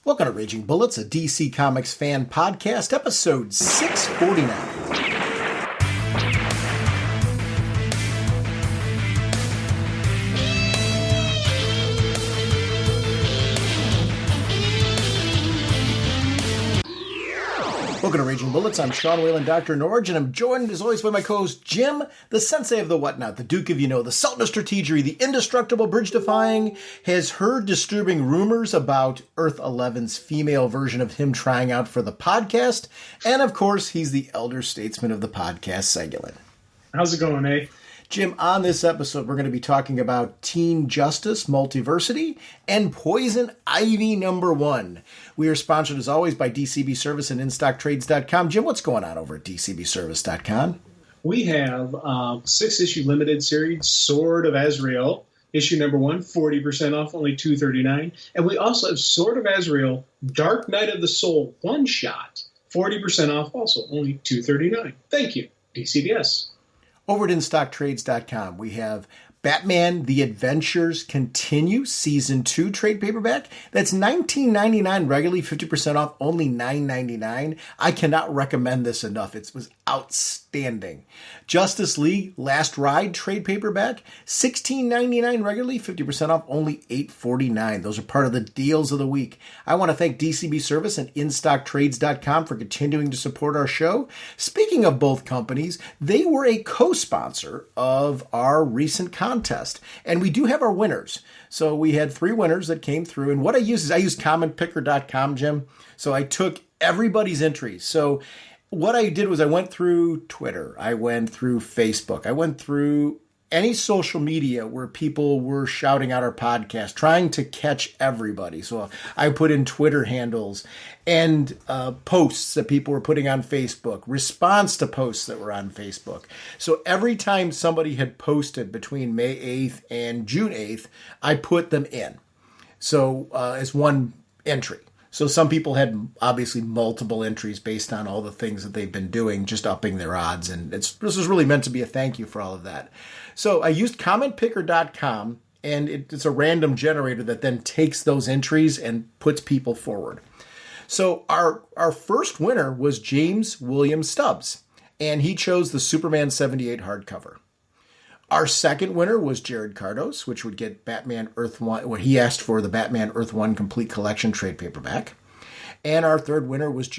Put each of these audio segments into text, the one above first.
Welcome to Raging Bullets, a DC Comics fan podcast, episode 649. Welcome to Raging Bullets. I'm Sean Whalen, drnorge, and I'm joined as always by my co-host Jim, the sensei of the whatnot, the Duke of the Sultan of Strategery, the indestructible bridge-defying, has heard disturbing rumors about Earth 11's female version of him trying out for the podcast, and of course, he's the elder statesman of the podcast, Segulin. How's it going, eh? Jim, on this episode, we're going to be talking about Teen Justice, Multiversity, and Poison Ivy #1. We are sponsored, as always, by DCB Service and InStockTrades.com. Jim, what's going on over at DCBService.com? We have 6-issue limited series, Sword of Azrael, issue #1, 40% off, only $2.39. And we also have Sword of Azrael, Dark Night of the Soul, one-shot, 40% off, also only $2.39. Thank you, DCBS. Over at InStockTrades.com, we have Batman The Adventures Continue, Season 2 trade paperback. That's $19.99 regularly, 50% off, only $9.99. I cannot recommend this enough. It was outstanding. Justice League Last Ride trade paperback, $16.99 regularly, 50% off, only $8.49. Those are part of the deals of the week. I want to thank DCB Service and InStockTrades.com for continuing to support our show. Speaking of both companies, they were a co-sponsor of our recent contest, and we do have our winners. So we had 3 winners that came through, and what I use commentpicker.com, Jim. So I took everybody's entries. So what I did was I went through Twitter, I went through Facebook, I went through any social media where people were shouting out our podcast, trying to catch everybody. So I put in Twitter handles and posts that people were putting on Facebook, response to posts that were on Facebook. So every time somebody had posted between May 8th and June 8th, I put them in. So as one entry. So some people had obviously multiple entries based on all the things that they've been doing, just upping their odds. And this was really meant to be a thank you for all of that. So I used commentpicker.com, and it's a random generator that then takes those entries and puts people forward. So our first winner was James William Stubbs, and he chose the Superman 78 hardcover. Our second winner was Jared Cardos, which would get Batman Earth 1, what he asked for, the Batman Earth 1 Complete Collection trade paperback. And our third winner was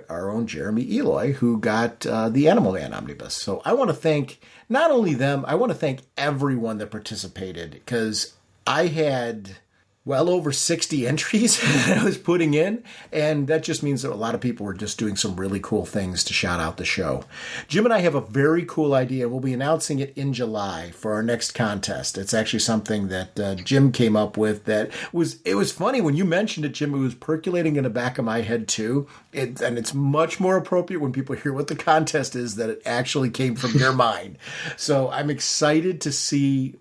our own Jeremy Eloy, who got the Animal Man Omnibus. So I want to thank not only them, I want to thank everyone that participated, because I had well over 60 entries that I was putting in, and that just means that a lot of people were just doing some really cool things to shout out the show. Jim and I have a very cool idea. We'll be announcing it in July for our next contest. It's actually something that Jim came up with that it was funny when you mentioned it, Jim. It was percolating in the back of my head too. And it's much more appropriate when people hear what the contest is that it actually came from your mind. So I'm excited to see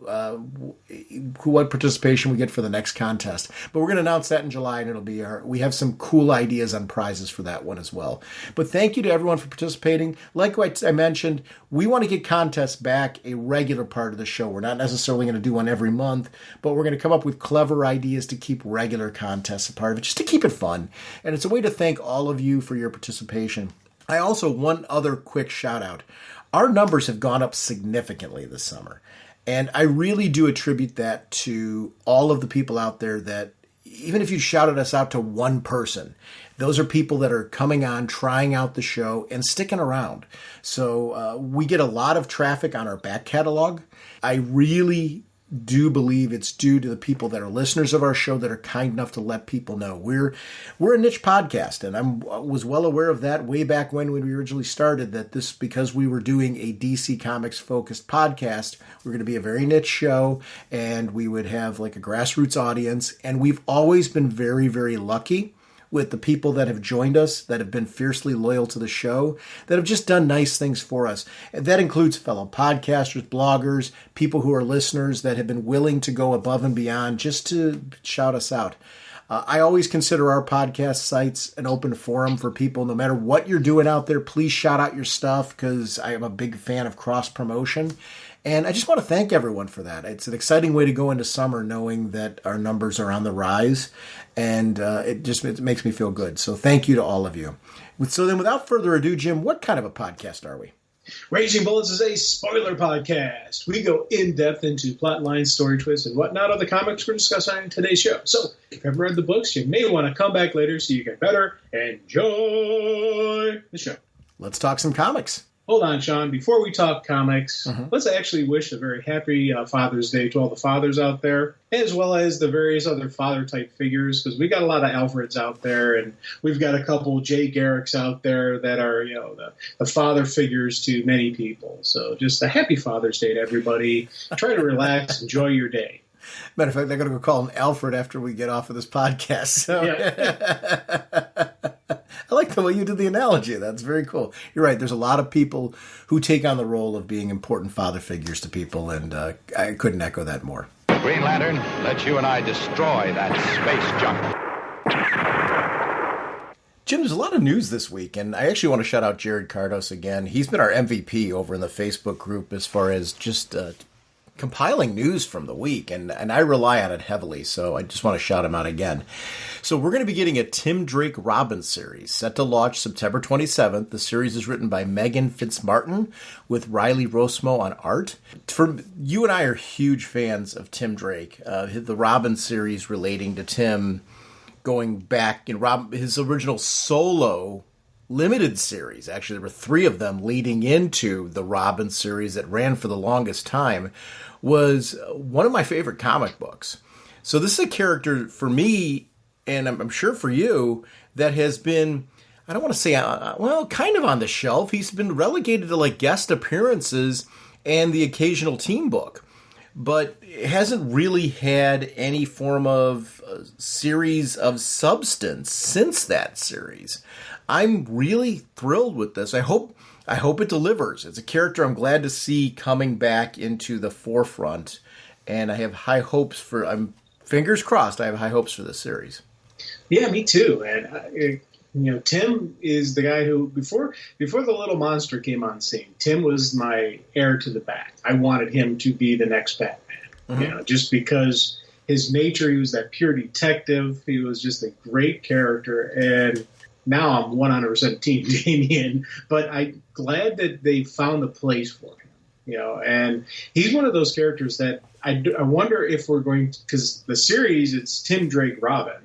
what participation we get for the next contest. But we're going to announce that in July, and it'll be we have some cool ideas on prizes for that one as well. But thank you to everyone for participating. Like I mentioned, we want to get contests back a regular part of the show. We're not necessarily going to do one every month, but we're going to come up with clever ideas to keep regular contests a part of it, just to keep it fun. And it's a way to thank all of you for your participation. I also, one other quick shout out. Our numbers have gone up significantly this summer. And I really do attribute that to all of the people out there that, even if you shouted us out to one person, those are people that are coming on, trying out the show, and sticking around. So we get a lot of traffic on our back catalog. I really do believe it's due to the people that are listeners of our show that are kind enough to let people know. We're a niche podcast, and I was well aware of that way back when we originally started, that this, because we were doing a DC Comics focused podcast, we're going to be a very niche show, and we would have like a grassroots audience. And we've always been very, very lucky with the people that have joined us, that have been fiercely loyal to the show, that have just done nice things for us. And that includes fellow podcasters, bloggers, people who are listeners that have been willing to go above and beyond just to shout us out. I always consider our podcast sites an open forum for people. No matter what you're doing out there, please shout out your stuff because I am a big fan of cross-promotion. And I just want to thank everyone for that. It's an exciting way to go into summer knowing that our numbers are on the rise. And it makes me feel good. So thank you to all of you. So then without further ado, Jim, what kind of a podcast are we? Raging Bullets is a spoiler podcast. We go in-depth into plot lines, story twists, and whatnot of the comics we're discussing on today's show. So, if you haven't read the books, you may want to come back later so you can better enjoy the show. Let's talk some comics. Hold on, Sean. Before we talk comics, let's actually wish a very happy Father's Day to all the fathers out there, as well as the various other father-type figures, because we got a lot of Alfreds out there, and we've got a couple Jay Garricks out there that are, the father figures to many people. So just a happy Father's Day to everybody. Try to relax, enjoy your day. Matter of fact, I'm going to go call him Alfred after we get off of this podcast. So. Yeah. I like the way you did the analogy. That's very cool. You're right. There's a lot of people who take on the role of being important father figures to people, and I couldn't echo that more. Green Lantern, let you and I destroy that space junk. Jim, there's a lot of news this week, and I actually want to shout out Jared Cardos again. He's been our MVP over in the Facebook group as far as just compiling news from the week, and I rely on it heavily, so I just want to shout him out again. So we're going to be getting a Tim Drake Robin series set to launch September 27th. The series is written by Megan Fitzmartin with Riley Rosmo on art. For you and I are huge fans of Tim Drake. The Robin series relating to Tim going back in his original solo limited series. Actually, there were 3 of them leading into the Robin series that ran for the longest time, was one of my favorite comic books. So this is a character for me, and I'm sure for you, that has been, I don't want to say, kind of on the shelf. He's been relegated to like guest appearances and the occasional team book, but hasn't really had any form of series of substance since that series. I'm really thrilled with this. I hope it delivers. It's a character I'm glad to see coming back into the forefront, and I have high hopes for. Fingers crossed. I have high hopes for this series. Yeah, me too. And Tim is the guy who before the little monster came on scene, Tim was my heir to the bat. I wanted him to be the next Batman. Just because his nature, he was that pure detective. He was just a great character, and now I'm 100% Team Damian, but I'm glad that they found a place for him, and he's one of those characters that I wonder if we're going to, because the series, it's Tim Drake Robin,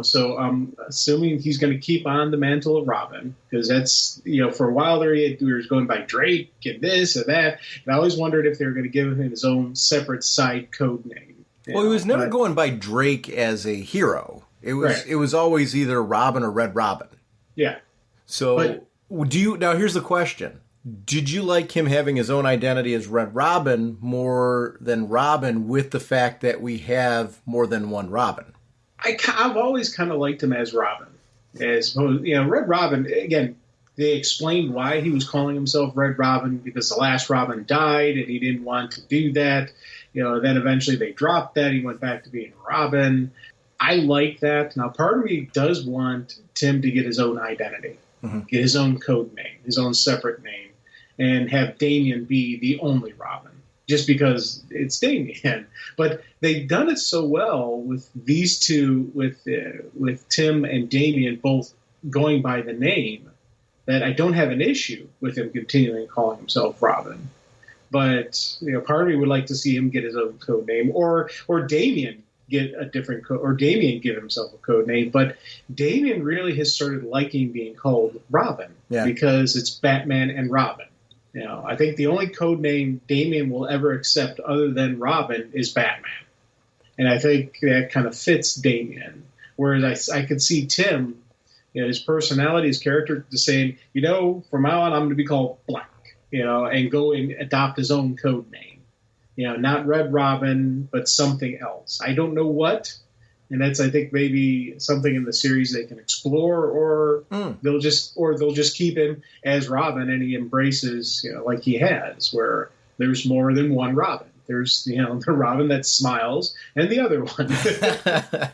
so I'm assuming he's going to keep on the mantle of Robin, because that's, for a while there, he was going by Drake and this and that, and I always wondered if they were going to give him his own separate side code name. Well, he was never going by Drake as a hero. It was always either Robin or Red Robin. Yeah. So now here's the question. Did you like him having his own identity as Red Robin more than Robin, with the fact that we have more than one Robin? I've always kind of liked him as Robin. Red Robin, again, they explained why he was calling himself Red Robin, because the last Robin died and he didn't want to do that. Then eventually they dropped that. He went back to being Robin. I like that. Now, part of me does want Tim to get his own identity, get his own code name, his own separate name, and have Damian be the only Robin, just because it's Damian. But they've done it so well with these two, with Tim and Damian both going by the name, that I don't have an issue with him continuing calling himself Robin. But part of me would like to see him get his own code name, or Damian get a different code, or Damian give himself a code name. But Damian really has started liking being called Robin, because it's Batman and Robin. I think the only code name Damian will ever accept other than Robin is Batman. And I think that kind of fits Damian. Whereas I could see Tim, his personality, his character, to saying, from now on I'm going to be called blank, and go and adopt his own code name. Not Red Robin, but something else. I don't know what, and that's, I think, maybe something in the series they can explore, or they'll just keep him as Robin, and he embraces, like he has, where there's more than one Robin. There's, the Robin that smiles, and the other one.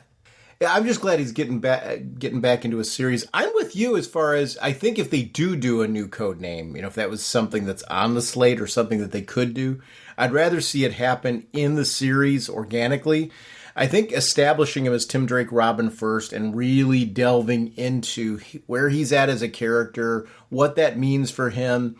Yeah, I'm just glad he's getting back into a series. I'm with you as far as I think if they do a new code name, if that was something that's on the slate or something that they could do, I'd rather see it happen in the series organically. I think establishing him as Tim Drake Robin first and really delving into where he's at as a character, what that means for him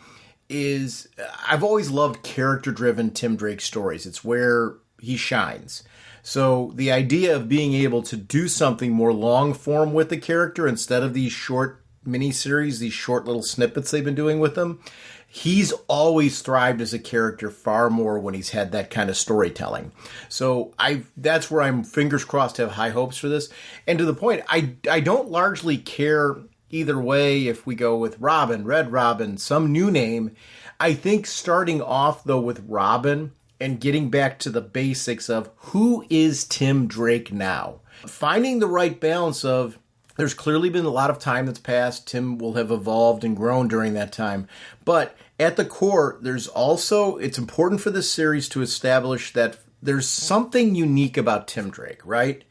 is I've always loved character-driven Tim Drake stories. It's where he shines. So the idea of being able to do something more long form with the character instead of these short miniseries, these short little snippets they've been doing with him, he's always thrived as a character far more when he's had that kind of storytelling. So that's where I'm fingers crossed have high hopes for this. And to the point, I don't largely care either way if we go with Robin, Red Robin, some new name. I think starting off though with Robin and getting back to the basics of who is Tim Drake now. Finding the right balance of, there's clearly been a lot of time that's passed. Tim will have evolved and grown during that time. But at the core, there's also, it's important for this series to establish that there's something unique about Tim Drake, right?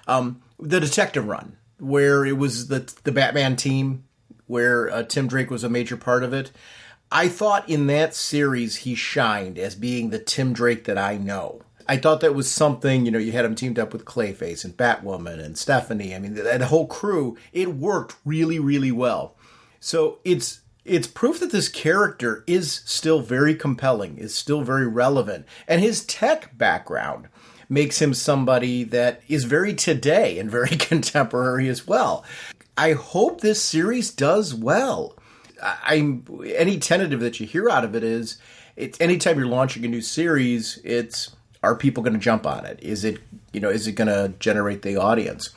The detective run, where it was the Batman team, where Tim Drake was a major part of it. I thought in that series he shined as being the Tim Drake that I know. I thought that was something, you had him teamed up with Clayface and Batwoman and Stephanie. I mean, that whole crew, it worked really, really well. So it's proof that this character is still very compelling, is still very relevant. And his tech background makes him somebody that is very today and very contemporary as well. I hope this series does well. Any tentative that you hear out of it is, anytime you're launching a new series, are people going to jump on it? Is it going to generate the audience?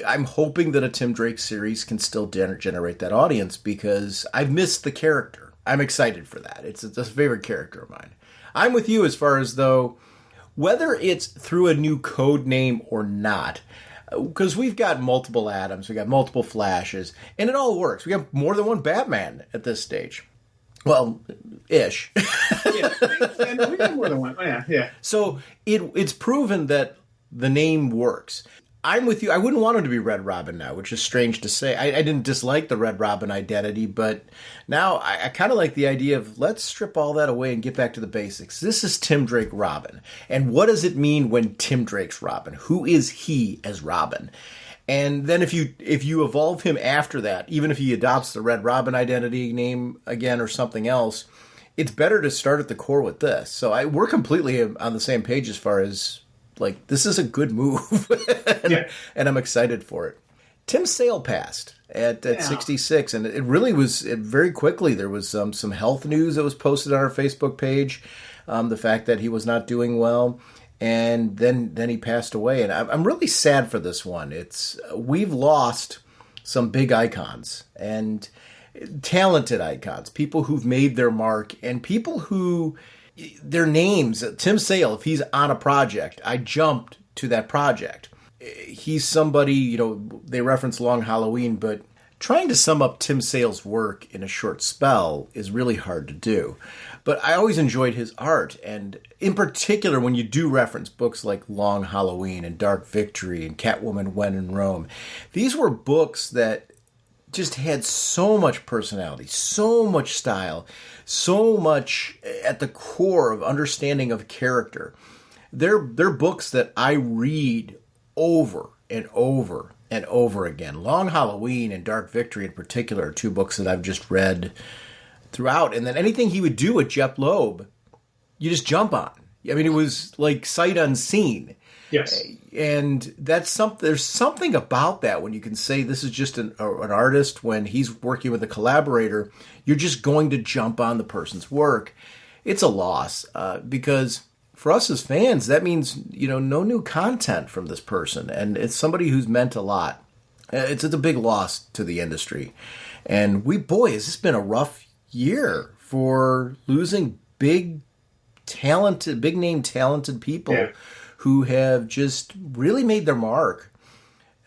I'm hoping that a Tim Drake series can still generate that audience because I've missed the character. I'm excited for that. It's a favorite character of mine. I'm with you as far as though, whether it's through a new code name or not, because we've got multiple Adams, we got multiple Flashes, and it all works. We have more than one Batman at this stage. Well, ish. Yeah, and we got more than one. Oh, yeah. So it's proven that the name works. I'm with you. I wouldn't want him to be Red Robin now, which is strange to say. I didn't dislike the Red Robin identity, but now I kind of like the idea of let's strip all that away and get back to the basics. This is Tim Drake Robin. And what does it mean when Tim Drake's Robin? Who is he as Robin? And then if you evolve him after that, even if he adopts the Red Robin identity name again or something else, it's better to start at the core with this. So we're completely on the same page as far as, like, this is a good move. and I'm excited for it. Tim Sale passed at 66, and it really was very quickly. There was some health news that was posted on our Facebook page, the fact that he was not doing well. And then he passed away, and I'm really sad for this one. We've lost some big icons and talented icons, people who've made their mark, and people who their names. Tim Sale, if he's on a project, I jumped to that project. He's somebody, they reference Long Halloween, but trying to sum up Tim Sale's work in a short spell is really hard to do. But I always enjoyed his art, and in particular, when you do reference books like Long Halloween and Dark Victory and Catwoman When in Rome, these were books that just had so much personality, so much style, so much at the core of understanding of character. They're books that I read over and over and over again. Long Halloween and Dark Victory in particular are two books that I've just read throughout. And then anything he would do with Jeff Loeb, you just jump on. I mean, it was like sight unseen. Yes. And there's something about that when you can say this is just an artist, when he's working with a collaborator, you're just going to jump on the person's work. It's a loss because for us as fans, that means, no new content from this person. And it's somebody who's meant a lot. It's a big loss to the industry. And has this been a rough year for losing big name talented people who have just really made their mark.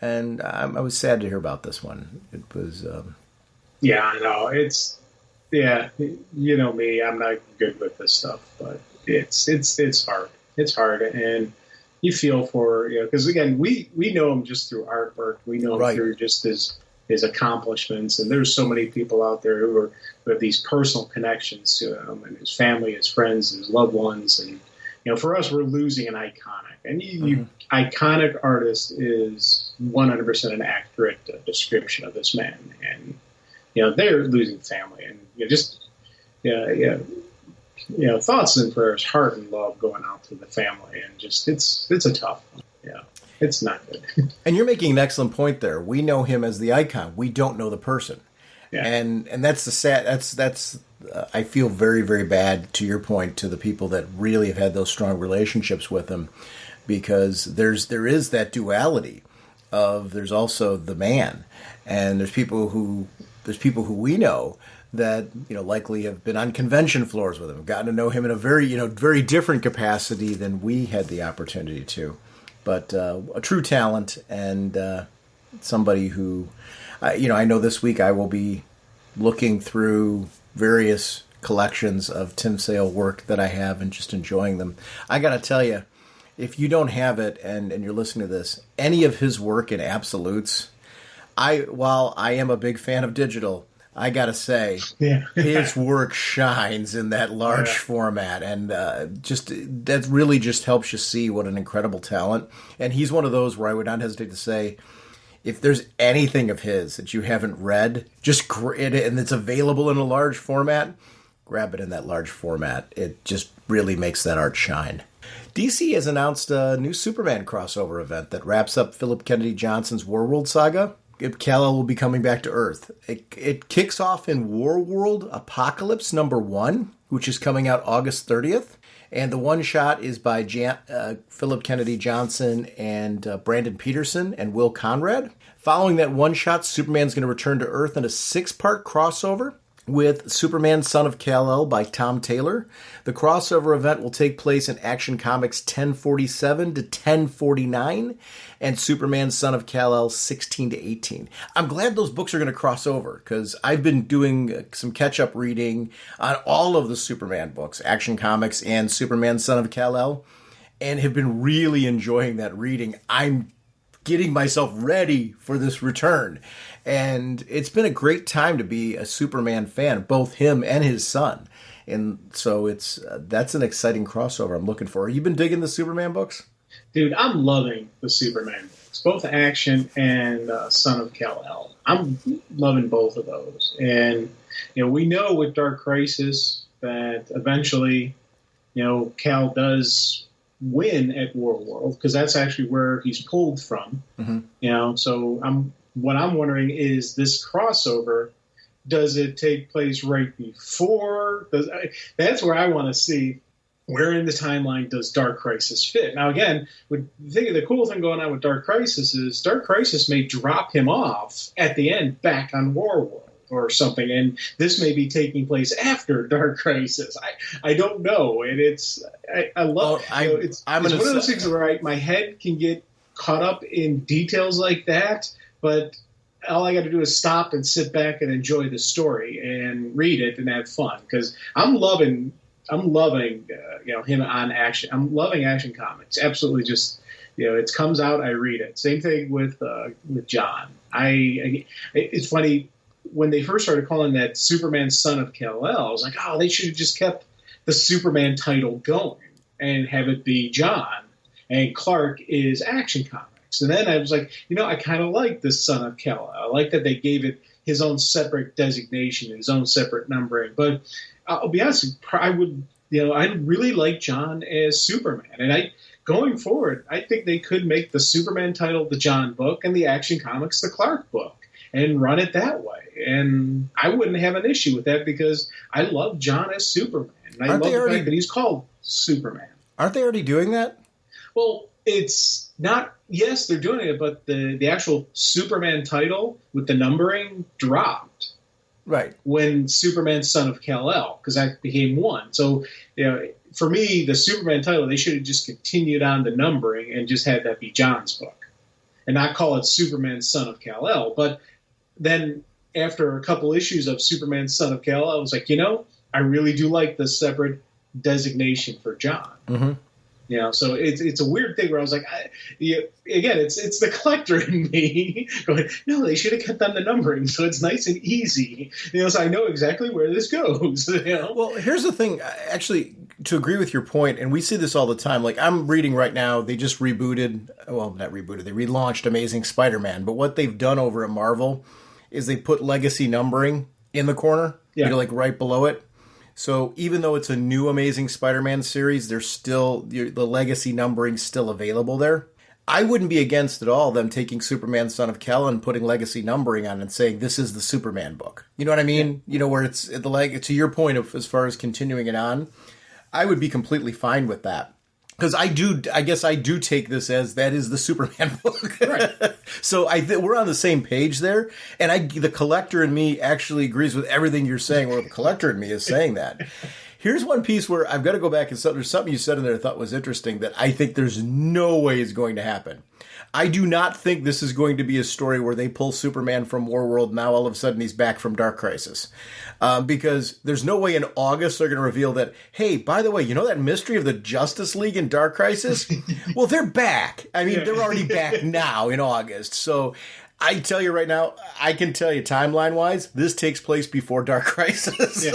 And I was sad to hear about this one. It was I know, it's me, I'm not good with this stuff, but it's hard. It's hard. And you feel for, because again, we know him just through artwork. We know him through just his accomplishments, and there's so many people out there who have these personal connections to him and his family, his friends, his loved ones, and for us, we're losing an iconic, and iconic artist is 100% an accurate description of this man, and they're losing family, and thoughts and prayers, heart and love going out to the family, and just it's a tough one. Yeah, it's not good. And you're making an excellent point there. We know him as the icon. We don't know the person. Yeah. And that's the sad. That's I feel very, very bad, to your point, to the people that really have had those strong relationships with him, because there is that duality of there's also the man, and there's people who we know that likely have been on convention floors with him, gotten to know him in a very very different capacity than we had the opportunity to, but a true talent, and somebody who I know this week I will be looking through various collections of Tim Sale work that I have and just enjoying them. I got to tell you, if you don't have it and you're listening to this, any of his work in absolutes, while I am a big fan of digital, I got to say, his work shines in that large format, and that really just helps you see what an incredible talent. And he's one of those where I would not hesitate to say, if there's anything of his that you haven't read, and it's available in a large format, grab it in that large format. It just really makes that art shine. DC has announced a new Superman crossover event that wraps up Philip Kennedy Johnson's Warworld saga. Kal-El will be coming back to Earth. It kicks off in Warworld Apocalypse #1, which is coming out August 30th. And the one shot is by Philip Kennedy Johnson and Brandon Peterson and Will Conrad. Following that one shot, Superman's going to return to Earth in a 6-part crossover with Superman, Son of Kal-El by Tom Taylor. The crossover event will take place in Action Comics 1047 to 1049 and Superman, Son of Kal-El 16 to 18. I'm glad those books are going to cross over, because I've been doing some catch-up reading on all of the Superman books, Action Comics and Superman, Son of Kal-El, and have been really enjoying that reading. I'm getting myself ready for this return. And it's been a great time to be a Superman fan, both him and his son. And so that's an exciting crossover I'm looking for. You been digging the Superman books? Dude, I'm loving the Superman books, both Action and Son of Kal-El. I'm loving both of those. And, we know with Dark Crisis that eventually, Kal does win at Warworld, because that's actually where he's pulled from. Mm-hmm. So what I'm wondering is, this crossover, does it take place right before? That's where I want to see, where in the timeline does Dark Crisis fit? Now, again, the cool thing going on with Dark Crisis is Dark Crisis may drop him off at the end back on Warworld or something, and this may be taking place after Dark Crisis. I don't know, and I love it's one of those things where my head can get caught up in details like that, but all I got to do is stop and sit back and enjoy the story and read it and have fun, because I'm loving him on Action. I'm loving Action Comics. Absolutely, just it comes out, I read it. Same thing with John. It's funny, when they first started calling that Superman, Son of Kal-El, I was like, oh, they should have just kept the Superman title going and have it be John, and Clark is Action Comics. And then I was like, I kind of like this Son of Kal-El. I like that they gave it his own separate designation, his own separate numbering. But I'll be honest, I really like John as Superman. And going forward, I think they could make the Superman title the John book and the Action Comics the Clark book, and run it that way. And I wouldn't have an issue with that, because I love John as Superman. And I love the fact that he's called Superman. Aren't they already doing that? Well, it's not. Yes, they're doing it, but the actual Superman title with the numbering dropped. Right. When Superman, Son of Kal-El, because that became one. So, for me, the Superman title, they should have just continued on the numbering and just had that be John's book, and not call it Superman, Son of Kal-El. But then, after a couple issues of Superman, Son of Kal-El, I was like, I really do like the separate designation for John. Mm-hmm. You know, so it's a weird thing where I was like, again, it's the collector in me going, no, they should have kept on the numbering so it's nice and easy. You know, so I know exactly where this goes. You know? Well, here's the thing, actually, to agree with your point, and we see this all the time. Like, I'm reading right now, they just rebooted, well, not rebooted, they relaunched Amazing Spider-Man. But what they've done over at Marvel is they put legacy numbering in the corner, Yeah. you know, like right below it. So even though it's a new Amazing Spider-Man series, there's still the legacy numbering still available there. I wouldn't be against at all them taking Superman Son of Kal and putting legacy numbering on and saying this is the Superman book. You know what I mean? Yeah. You know, where it's to your point of as far as continuing it on, I would be completely fine with that. Because I guess I do take this as that is the Superman book. Right. So we're on the same page there. And the collector in me actually agrees with everything you're saying, or the collector in me is saying that. Here's one piece where I've got to go back and there's something you said in there I thought was interesting that I think there's no way is going to happen. I do not think this is going to be a story where they pull Superman from Warworld. Now all of a sudden he's back from Dark Crisis. Because there's no way in August they're going to reveal that, hey, by the way, you know that mystery of the Justice League in Dark Crisis? Well, they're back. I mean, they're already back now in August. So I tell you right now, I can tell you timeline-wise, this takes place before Dark Crisis.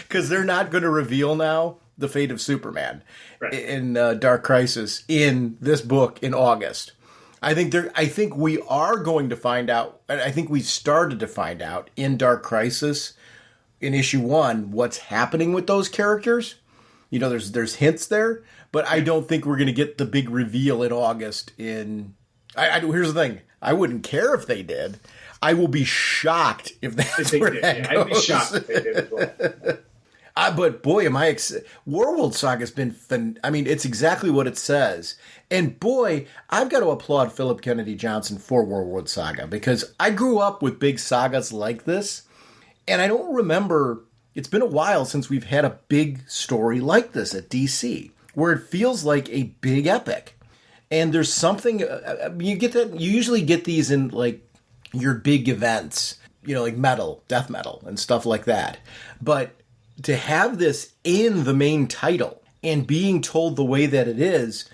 Because they're not going to reveal now the fate of Superman in Dark Crisis in this book in August. I think we are going to find out, and I think we started to find out in Dark Crisis in issue 1 what's happening with those characters. You know, there's hints there, but I don't think we're going to get the big reveal in August. Here's the thing. I wouldn't care if they did. I will be shocked if that's where that goes. I'd be shocked if they did as well. But boy, am I Warworld Saga's been it's exactly what it says. And boy, I've got to applaud Philip Kennedy Johnson for Warworld Saga, because I grew up with big sagas like this, and I don't remember, it's been a while since we've had a big story like this at DC, where it feels like a big epic. And there's something, you usually get these in like your big events, you know, like death metal and stuff like that. But to have this in the main title and being told the way that it is,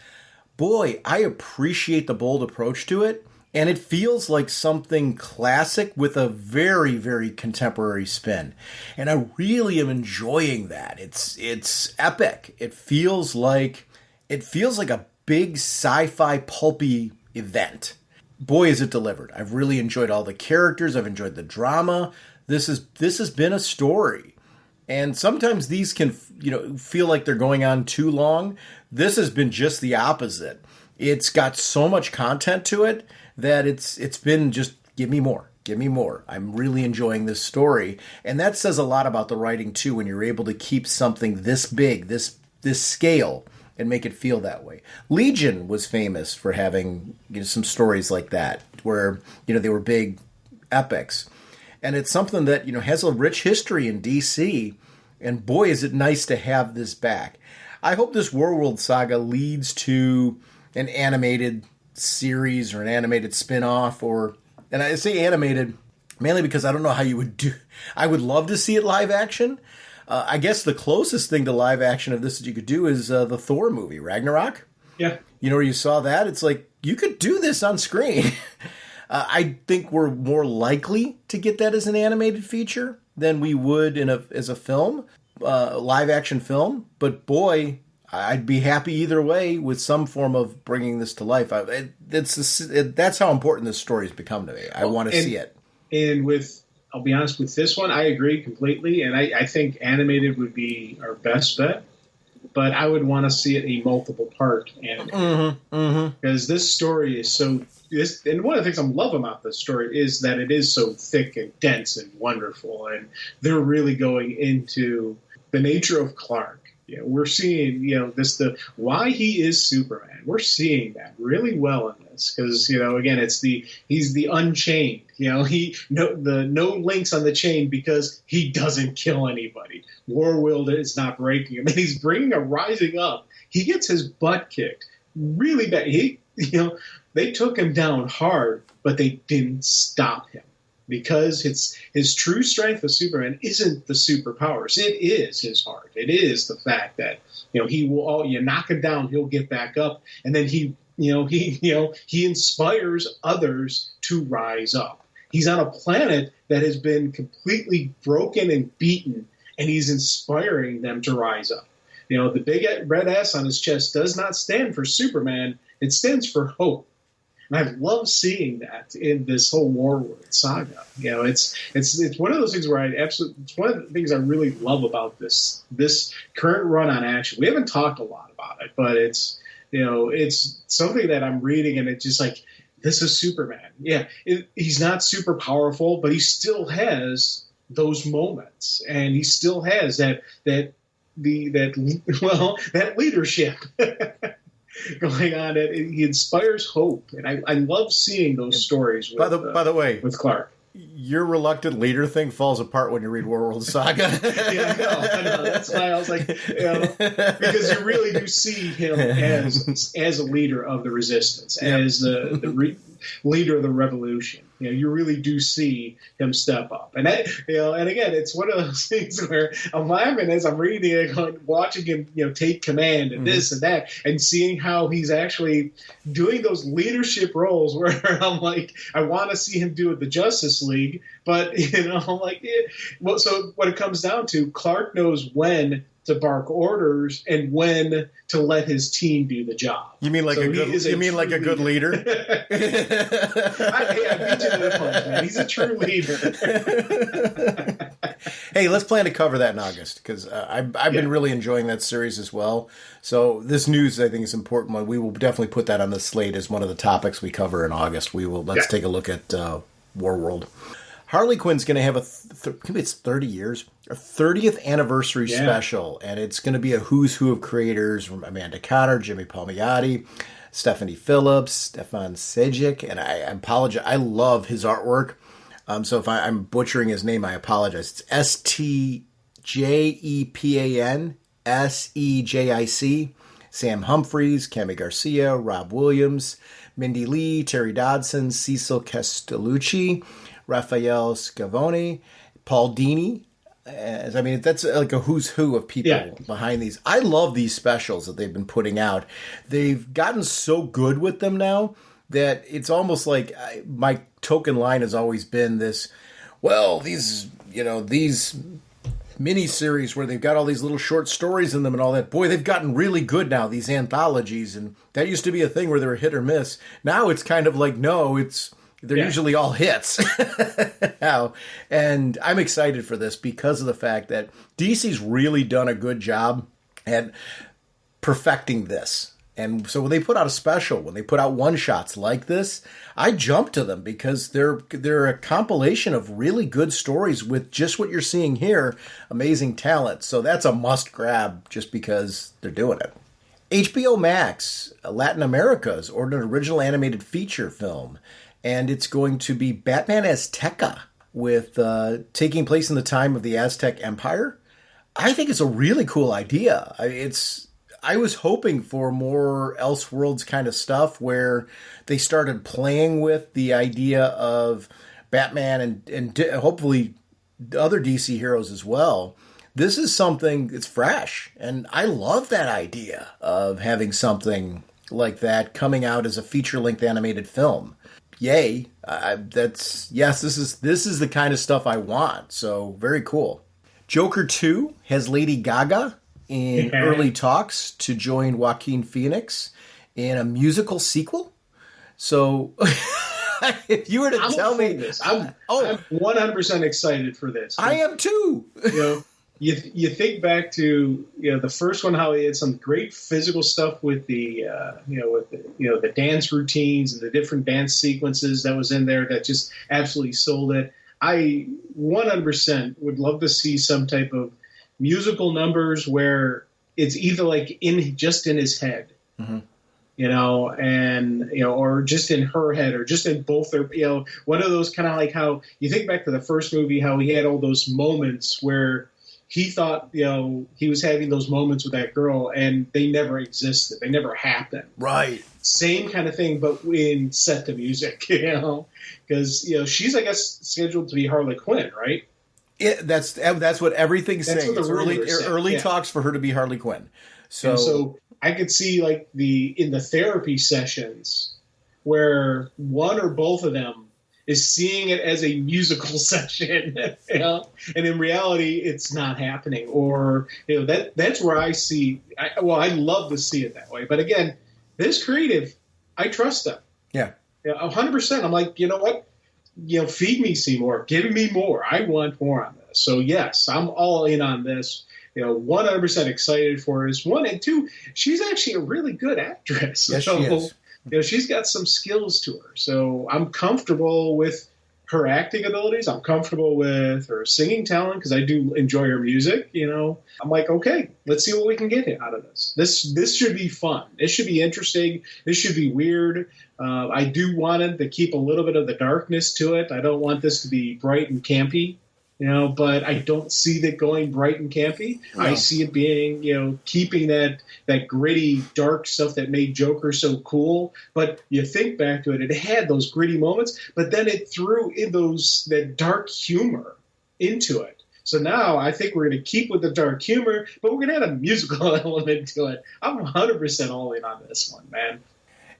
boy, I appreciate the bold approach to it. And it feels like something classic with a very, very contemporary spin. And I really am enjoying that. It's epic. It feels like a big sci-fi pulpy event. Boy, is it delivered. I've really enjoyed all the characters. I've enjoyed the drama. This has been a story. And sometimes these can, you know, feel like they're going on too long. This has been just the opposite. It's got so much content to it that it's been just give me more. Give me more. I'm really enjoying this story. And that says a lot about the writing too, when you're able to keep something this big, this scale, and make it feel that way. Legion was famous for having, you know, some stories like that where, you know, they were big epics. And it's something that, you know, has a rich history in DC. And boy, is it nice to have this back. I hope this Warworld Saga leads to an animated series or an animated spin-off, and I say animated mainly because I don't know how you would do. I would love to see it live action. I guess the closest thing to live action of this that you could do is the Thor movie, Ragnarok. Yeah. You know, where you saw that? It's like, you could do this on screen. I think we're more likely to get that as an animated feature than we would as a film, live action film. But boy, I'd be happy either way with some form of bringing this to life. That's how important this story has become to me. I want to see it. And I'll be honest, with this one, I agree completely. And I think animated would be our best bet. But I would want to see it a multiple part animated. Because this story is so... and one of the things I love about this story is that it is so thick and dense and wonderful. And they're really going into the nature of Clark. You know, we're seeing, you know, why he is Superman. We're seeing that really well in this because, you know, again, he's the Unchained. You know, no links on the chain because he doesn't kill anybody. Warworld is not breaking him, and he's bringing a rising up. He gets his butt kicked really bad. They took him down hard, but they didn't stop him. because his true strength of Superman isn't the superpowers. It is his heart. It is the fact that he will. You knock him down, he'll get back up, and then he inspires others to rise up. He's on a planet that has been completely broken and beaten, and he's inspiring them to rise up. The big red S on his chest does not stand for Superman. It stands for hope. And I love seeing that in this whole Warworld saga. It's one of those things where it's one of the things I really love about this current run on Action. We haven't talked a lot about it, but it's something that I'm reading, and it's just like, this is Superman. Yeah, he's not super powerful, but he still has those moments, and he still has that leadership going on. He inspires hope, and I love seeing those stories. By the way, with Clark, your reluctant leader thing falls apart when you read Warworld Saga. Yeah, I know. That's why I was like, because you really do see him as a leader of the resistance, as the leader of the revolution. You really do see him step up, and and again, it's one of those things where I'm laughing as I'm reading it, watching him, take command and this and that, and seeing how he's actually doing those leadership roles. Where I'm like, I want to see him do it the Justice League, but I'm like, well, so what it comes down to, Clark knows when to bark orders and when to let his team do the job. You mean like a good leader? I beat you to the punch, man. He's a true leader. Hey, let's plan to cover that in August, because I've been really enjoying that series as well. So this news, I think, is important one. We will definitely put that on the slate as one of the topics we cover in August. Let's take a look at Warworld. Harley Quinn's going to have maybe it's 30 years, a 30th anniversary special, and it's going to be a who's who of creators from Amanda Conner, Jimmy Palmiotti, Stephanie Phillips, Stefan Sejic, and I apologize. I love his artwork. So if I'm butchering his name, I apologize. It's STJEPANSEJIC. Sam Humphries, Cami Garcia, Rob Williams, Mindy Lee, Terry Dodson, Cecil Castellucci, Raphael Scavone, Paul Dini. That's like a who's who of people behind these. I love these specials that they've been putting out. They've gotten so good with them now that it's almost like my token line has always been this, well, these miniseries where they've got all these little short stories in them and all that. Boy, they've gotten really good now, these anthologies. And that used to be a thing where they were hit or miss. Now it's kind of like, no, they're usually all hits now. And I'm excited for this because of the fact that DC's really done a good job at perfecting this. And so when they put out a special, when they put out one-shots like this, I jump to them because they're a compilation of really good stories with just what you're seeing here, amazing talent. So that's a must-grab just because they're doing it. HBO Max, Latin America, has ordered an original animated feature film. And it's going to be Batman Azteca, with taking place in the time of the Aztec Empire. I think it's a really cool idea. I was hoping for more Elseworlds kind of stuff where they started playing with the idea of Batman and hopefully other DC heroes as well. This is something that's fresh, and I love that idea of having something like that coming out as a feature-length animated film. Yay! This is the kind of stuff I want. So very cool. Joker 2 has Lady Gaga in early talks to join Joaquin Phoenix in a musical sequel. So if you were to tell me this, I'm 100% excited for this. I am too. You think back to the first one, how he had some great physical stuff with the the dance routines and the different dance sequences that was in there that just absolutely sold it. I 100% would love to see some type of musical numbers where it's either like just in his head, or just in her head, or just in both their, one of those kind of like how you think back to the first movie, how he had all those moments where he thought, he was having those moments with that girl, and they never existed. They never happened. Right. Same kind of thing, but in set to music, because she's, I guess, scheduled to be Harley Quinn, right? That's what everything's saying. What it's early talks for her to be Harley Quinn. So I could see in the therapy sessions where one or both of them is seeing it as a musical session, and in reality, it's not happening. Or that's where I see. I love to see it that way. But again, this creative, I trust them. Yeah, 100%. I'm like, you know what? Feed me, Seymour. Give me more. I want more on this. So yes, I'm all in on this. 100% excited for this. 1 and 2. She's actually a really good actress. Yes, she is. She's got some skills to her. So I'm comfortable with her acting abilities. I'm comfortable with her singing talent because I do enjoy her music. I'm like, okay, let's see what we can get out of this. This should be fun. This should be interesting. This should be weird. I do want it to keep a little bit of the darkness to it. I don't want this to be bright and campy. But I don't see that going bright and campy. No. I see it being, keeping that gritty, dark stuff that made Joker so cool. But you think back to it, it had those gritty moments, but then it threw in that dark humor into it. So now I think we're going to keep with the dark humor, but we're going to add a musical element to it. I'm 100% all in on this one, man.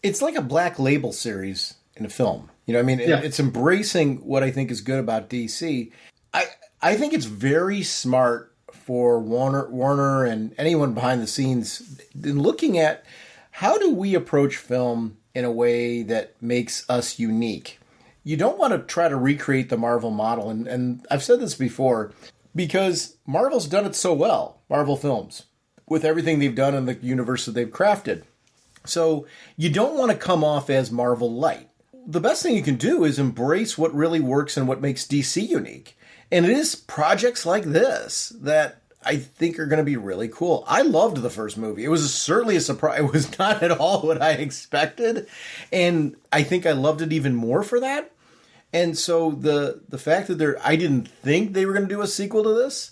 It's like a Black Label series in a film. It's embracing what I think is good about DC. I think it's very smart for Warner and anyone behind the scenes in looking at how do we approach film in a way that makes us unique. You don't want to try to recreate the Marvel model, and I've said this before, because Marvel's done it so well, Marvel films, with everything they've done in the universe that they've crafted. So you don't want to come off as Marvel light. The best thing you can do is embrace what really works and what makes DC unique. And it is projects like this that I think are going to be really cool. I loved the first movie. It was certainly a surprise. It was not at all what I expected. And I think I loved it even more for that. And so the fact that I didn't think they were going to do a sequel to this,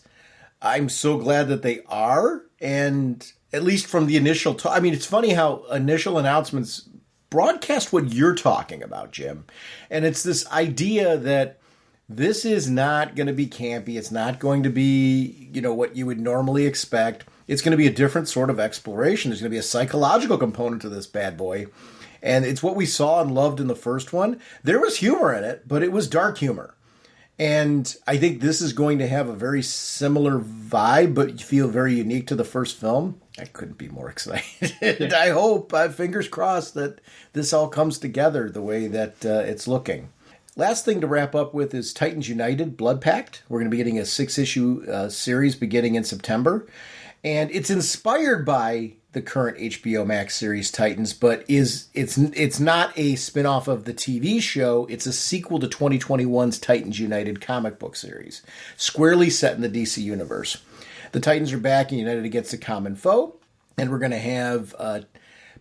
I'm so glad that they are. And at least from the initial talk, it's funny how initial announcements broadcast what you're talking about, Jim. And it's this idea that this is not going to be campy. It's not going to be, what you would normally expect. It's going to be a different sort of exploration. There's going to be a psychological component to this bad boy. And it's what we saw and loved in the first one. There was humor in it, but it was dark humor. And I think this is going to have a very similar vibe, but feel very unique to the first film. I couldn't be more excited. I hope, fingers crossed, that this all comes together the way that it's looking. Last thing to wrap up with is Titans United Blood Pact. We're going to be getting a 6-issue series beginning in September. And it's inspired by the current HBO Max series Titans, but it's not a spin-off of the TV show. It's a sequel to 2021's Titans United comic book series, squarely set in the DC universe. The Titans are back and united against a common foe, and we're going to have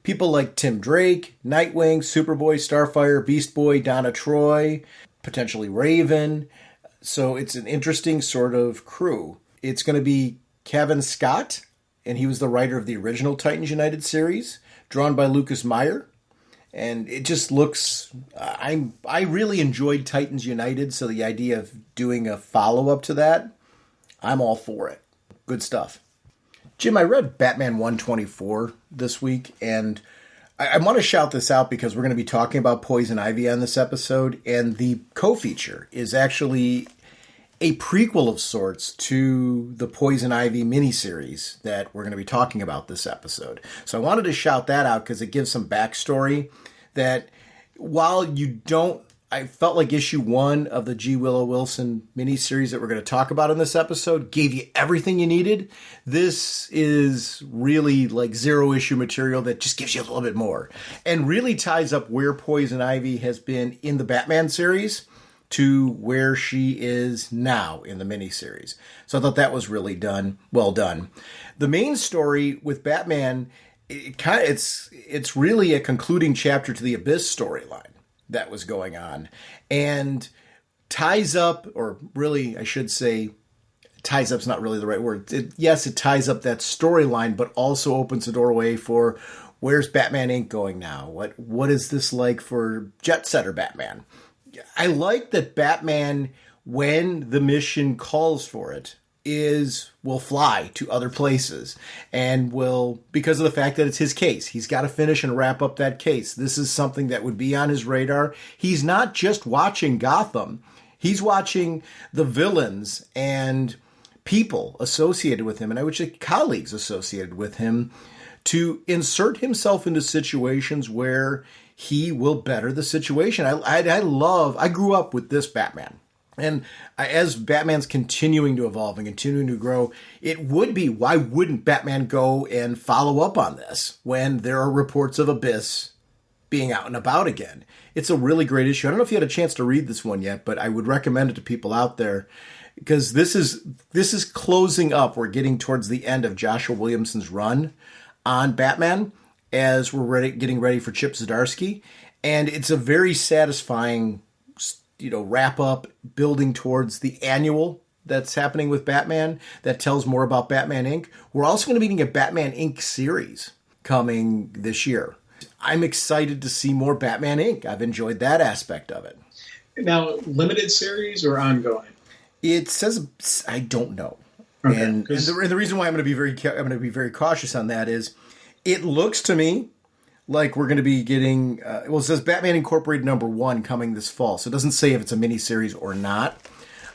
people like Tim Drake, Nightwing, Superboy, Starfire, Beast Boy, Donna Troy, potentially Raven. So it's an interesting sort of crew. It's going to be Kevin Scott, and he was the writer of the original Titans United series, drawn by Lucas Meyer. And it just looks... I really enjoyed Titans United, so the idea of doing a follow-up to that, I'm all for it. Good stuff. Jim, I read Batman 124 this week, and I want to shout this out because we're going to be talking about Poison Ivy on this episode, and the co-feature is actually a prequel of sorts to the Poison Ivy miniseries that we're going to be talking about this episode. So I wanted to shout that out because it gives some backstory that while you don't... I felt like issue 1 of the G. Willow Wilson miniseries that we're going to talk about in this episode gave you everything you needed. This is really like 0-issue material that just gives you a little bit more and really ties up where Poison Ivy has been in the Batman series to where she is now in the miniseries. So I thought that was really well done. The main story with Batman, it's really a concluding chapter to the Abyss storyline that was going on and ties up, or really I should say ties up's not really the right word. Yes, it ties up that storyline, but also opens the doorway for where's Batman Inc. going now? What is this like for Jet Setter Batman? I like that Batman, when the mission calls for it, will fly to other places and will, because of the fact that it's his case, he's got to finish and wrap up that case. This is something that would be on his radar. He's not just watching Gotham. He's watching the villains and people associated with him, and I would say colleagues associated with him, to insert himself into situations where he will better the situation. I grew up with this Batman. And as Batman's continuing to evolve and continuing to grow, it would be, why wouldn't Batman go and follow up on this when there are reports of Abyss being out and about again? It's a really great issue. I don't know if you had a chance to read this one yet, but I would recommend it to people out there because this is closing up. We're getting towards the end of Joshua Williamson's run on Batman as we're getting ready for Chip Zdarsky. And it's a very satisfying, wrap up, building towards the annual that's happening with Batman that tells more about Batman Inc. We're also going to be getting a Batman Inc. series coming this year. I'm excited to see more Batman Inc. I've enjoyed that aspect of it. Now, limited series or ongoing? It says I don't know, okay, and the reason why I'm going to be very cautious on that is it looks to me like we're going to be getting. It says Batman Incorporated #1 coming this fall, so it doesn't say if it's a miniseries or not.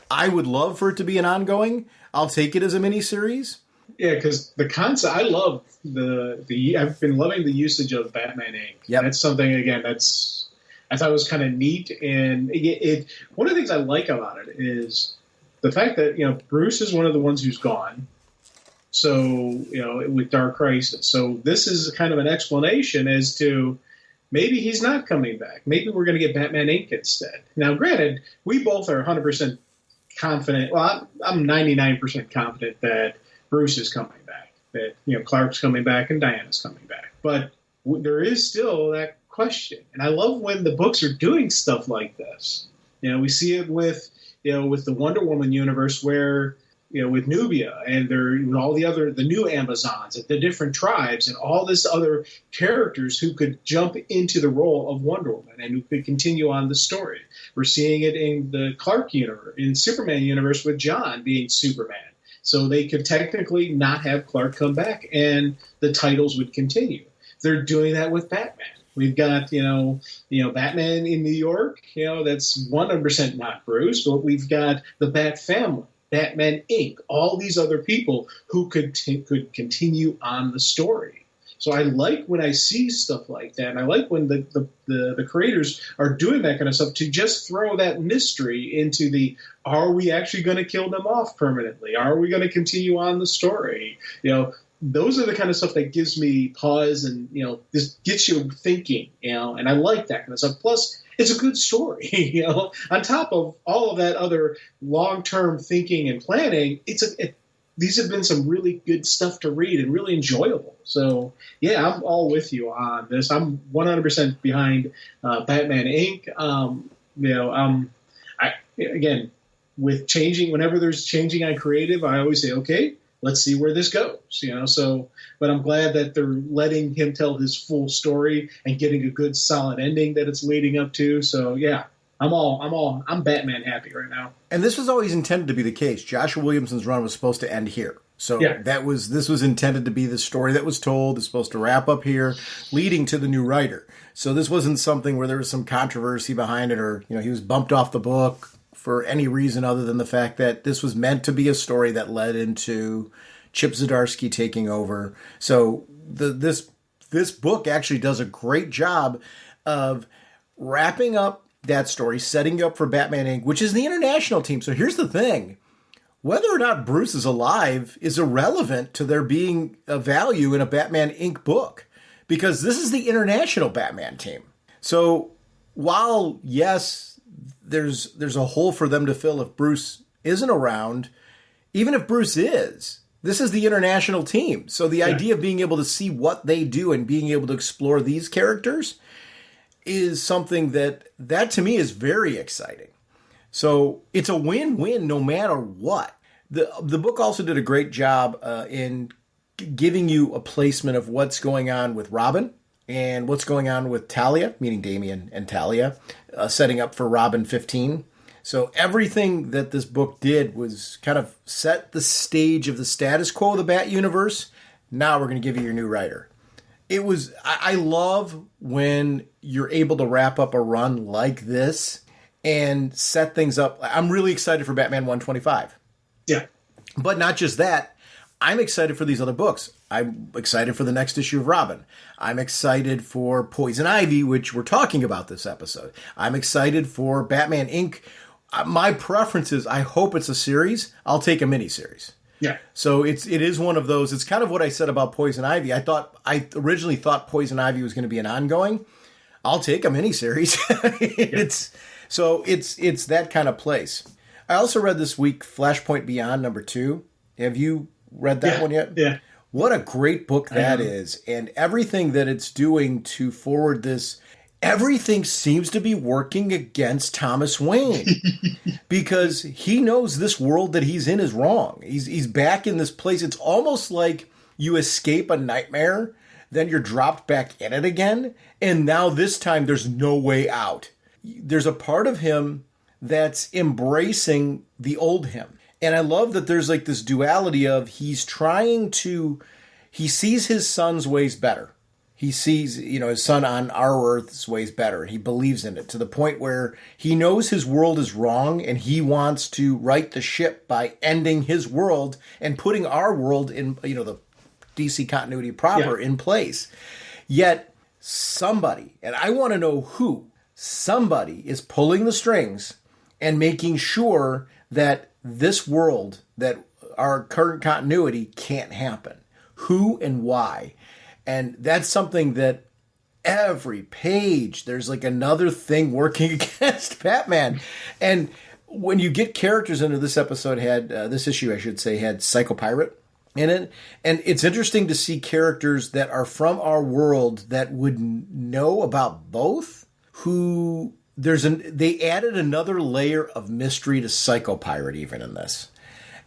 I would love for it to be an ongoing. I'll take it as a miniseries. Yeah, because the concept, I love I've been loving the usage of Batman Inc. Yep. That's something, again, I thought was kind of neat. And one of the things I like about it is the fact that, Bruce is one of the ones who's gone. So, with Dark Crisis. So this is kind of an explanation as to maybe he's not coming back. Maybe we're going to get Batman Inc. instead. Now, granted, we both are 100% confident. Well, I'm 99% confident that Bruce is coming back, that Clark's coming back and Diana's coming back. But there is still that question, and I love when the books are doing stuff like this. We see it with the Wonder Woman universe where with Nubia and all the new Amazons and the different tribes and all this other characters who could jump into the role of Wonder Woman and who could continue on the story. We're seeing it in the Clark universe, in Superman universe with John being Superman. So they could technically not have Clark come back, and the titles would continue. They're doing that with Batman. We've got, Batman in New York. That's 100% not Bruce, but we've got the Bat family, Batman Inc., all these other people who could continue on the story. So I like when I see stuff like that, and I like when the creators are doing that kind of stuff to just throw that mystery into are we actually going to kill them off permanently? Are we going to continue on the story? Those are the kind of stuff that gives me pause and, just gets you thinking, and I like that kind of stuff. Plus, it's a good story, on top of all of that other long-term thinking and planning. These have been some really good stuff to read and really enjoyable. So, yeah, I'm all with you on this. I'm 100% behind Batman Inc. Again, with changing, whenever there's changing on creative, I always say, okay, let's see where this goes. But I'm glad that they're letting him tell his full story and getting a good, solid ending that it's leading up to. So, yeah. I'm Batman happy right now. And this was always intended to be the case. Joshua Williamson's run was supposed to end here. So yeah. This was intended to be the story that was told. It's supposed to wrap up here, leading to the new writer. So this wasn't something where there was some controversy behind it or, he was bumped off the book for any reason other than the fact that this was meant to be a story that led into Chip Zdarsky taking over. So this book actually does a great job of wrapping up that story, setting you up for Batman Inc., which is the international team. So here's the thing. Whether or not Bruce is alive is irrelevant to there being a value in a Batman Inc. book, because this is the international Batman team. So while, yes, there's a hole for them to fill if Bruce isn't around, even if Bruce is, this is the international team. So the idea of being able to see what they do and being able to explore these characters is something that to me is very exciting. So it's a win-win no matter what. The book also did a great job in giving you a placement of what's going on with Robin and what's going on with Talia, meaning Damian and Talia, setting up for Robin 15. So everything that this book did was kind of set the stage of the status quo of the Bat universe. Now we're going to give you your new writer. I love when you're able to wrap up a run like this and set things up. I'm really excited for Batman 125. Yeah. But not just that. I'm excited for these other books. I'm excited for the next issue of Robin. I'm excited for Poison Ivy, which we're talking about this episode. I'm excited for Batman Inc. My preference is I hope it's a series. I'll take a miniseries. Yeah. So it is one of those. It's kind of what I said about Poison Ivy. I originally thought Poison Ivy was going to be an ongoing. I'll take a miniseries. It's that kind of place. I also read this week Flashpoint Beyond #2. Have you read that one yet? Yeah. What a great book that is. And everything that it's doing to forward this, everything seems to be working against Thomas Wayne because he knows this world that he's in is wrong. He's back in this place. It's almost like you escape a nightmare, then you're dropped back in it again. And now this time there's no way out. There's a part of him that's embracing the old him. And I love that there's like this duality of he sees his son's ways better. He sees, his son on our Earth's ways better. He believes in it to the point where he knows his world is wrong and he wants to right the ship by ending his world and putting our world in, the DC continuity proper in place. Yet somebody, and I want to know who, somebody is pulling the strings and making sure that this world, that our current continuity can't happen. Who and why? And that's something that every page, there's like another thing working against Batman. And when you get characters into this episode, this issue, I should say, had Psychopirate in it. And it's interesting to see characters that are from our world that would know about both, they added another layer of mystery to Psychopirate even in this.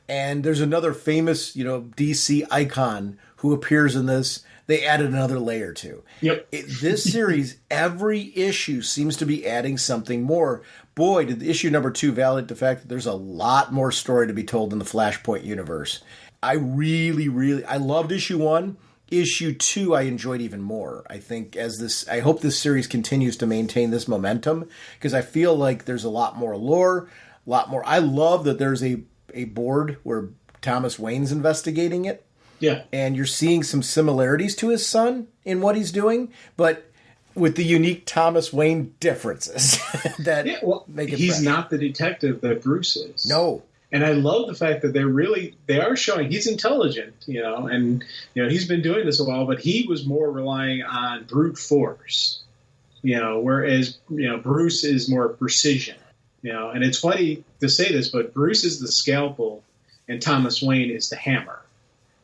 And there's another famous, DC icon who appears in this. They added another layer to. Yep. This series, every issue seems to be adding something more. Boy, did issue #2 validate the fact that there's a lot more story to be told in the Flashpoint universe. I loved issue 1. Issue 2, I enjoyed even more. I hope this series continues to maintain this momentum because I feel like there's a lot more lore, a lot more. I love that there's a board where Thomas Wayne's investigating it. Yeah. And you're seeing some similarities to his son in what he's doing, but with the unique Thomas Wayne differences that make it he's fresh. not the detective that Bruce is. No. And I love the fact that they are showing he's intelligent, and he's been doing this a while, but he was more relying on brute force, whereas Bruce is more precision, and it's funny to say this, but Bruce is the scalpel and Thomas Wayne is the hammer,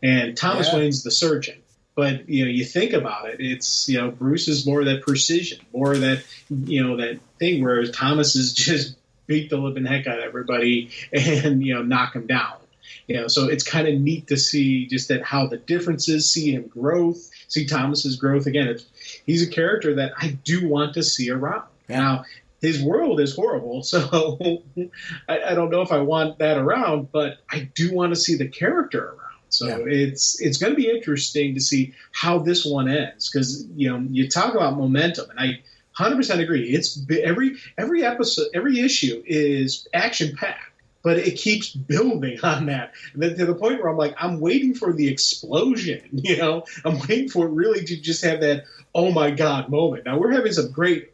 and Thomas Wayne's the surgeon. But you think about it, it's Bruce is more that precision, more that that thing, whereas Thomas is just beat the living heck out of everybody and knock him down. So it's kind of neat to see just that how the differences, see him growth, see Thomas's growth again. He's a character that I do want to see around. Yeah. Now his world is horrible, so I don't know if I want that around, but I do want to see the character around. So it's going to be interesting to see how this one ends because you talk about momentum, and I 100% agree. It's every episode, every issue is action packed, but it keeps building on that. And then to the point where I'm like, I'm waiting for the explosion. I'm waiting for it really to just have that oh my god moment. Now we're having some great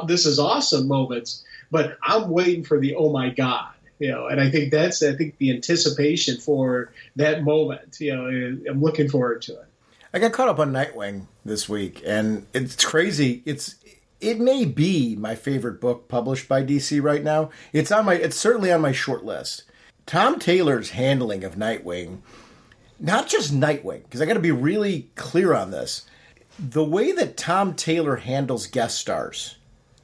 this is awesome moments, but I'm waiting for the oh my god. And I think that's the anticipation for that moment. I'm looking forward to it. I got caught up on Nightwing this week, and it's crazy. It may be my favorite book published by DC right now. It's certainly on my short list. Tom Taylor's handling of Nightwing, not just Nightwing, because I got to be really clear on this. The way that Tom Taylor handles guest stars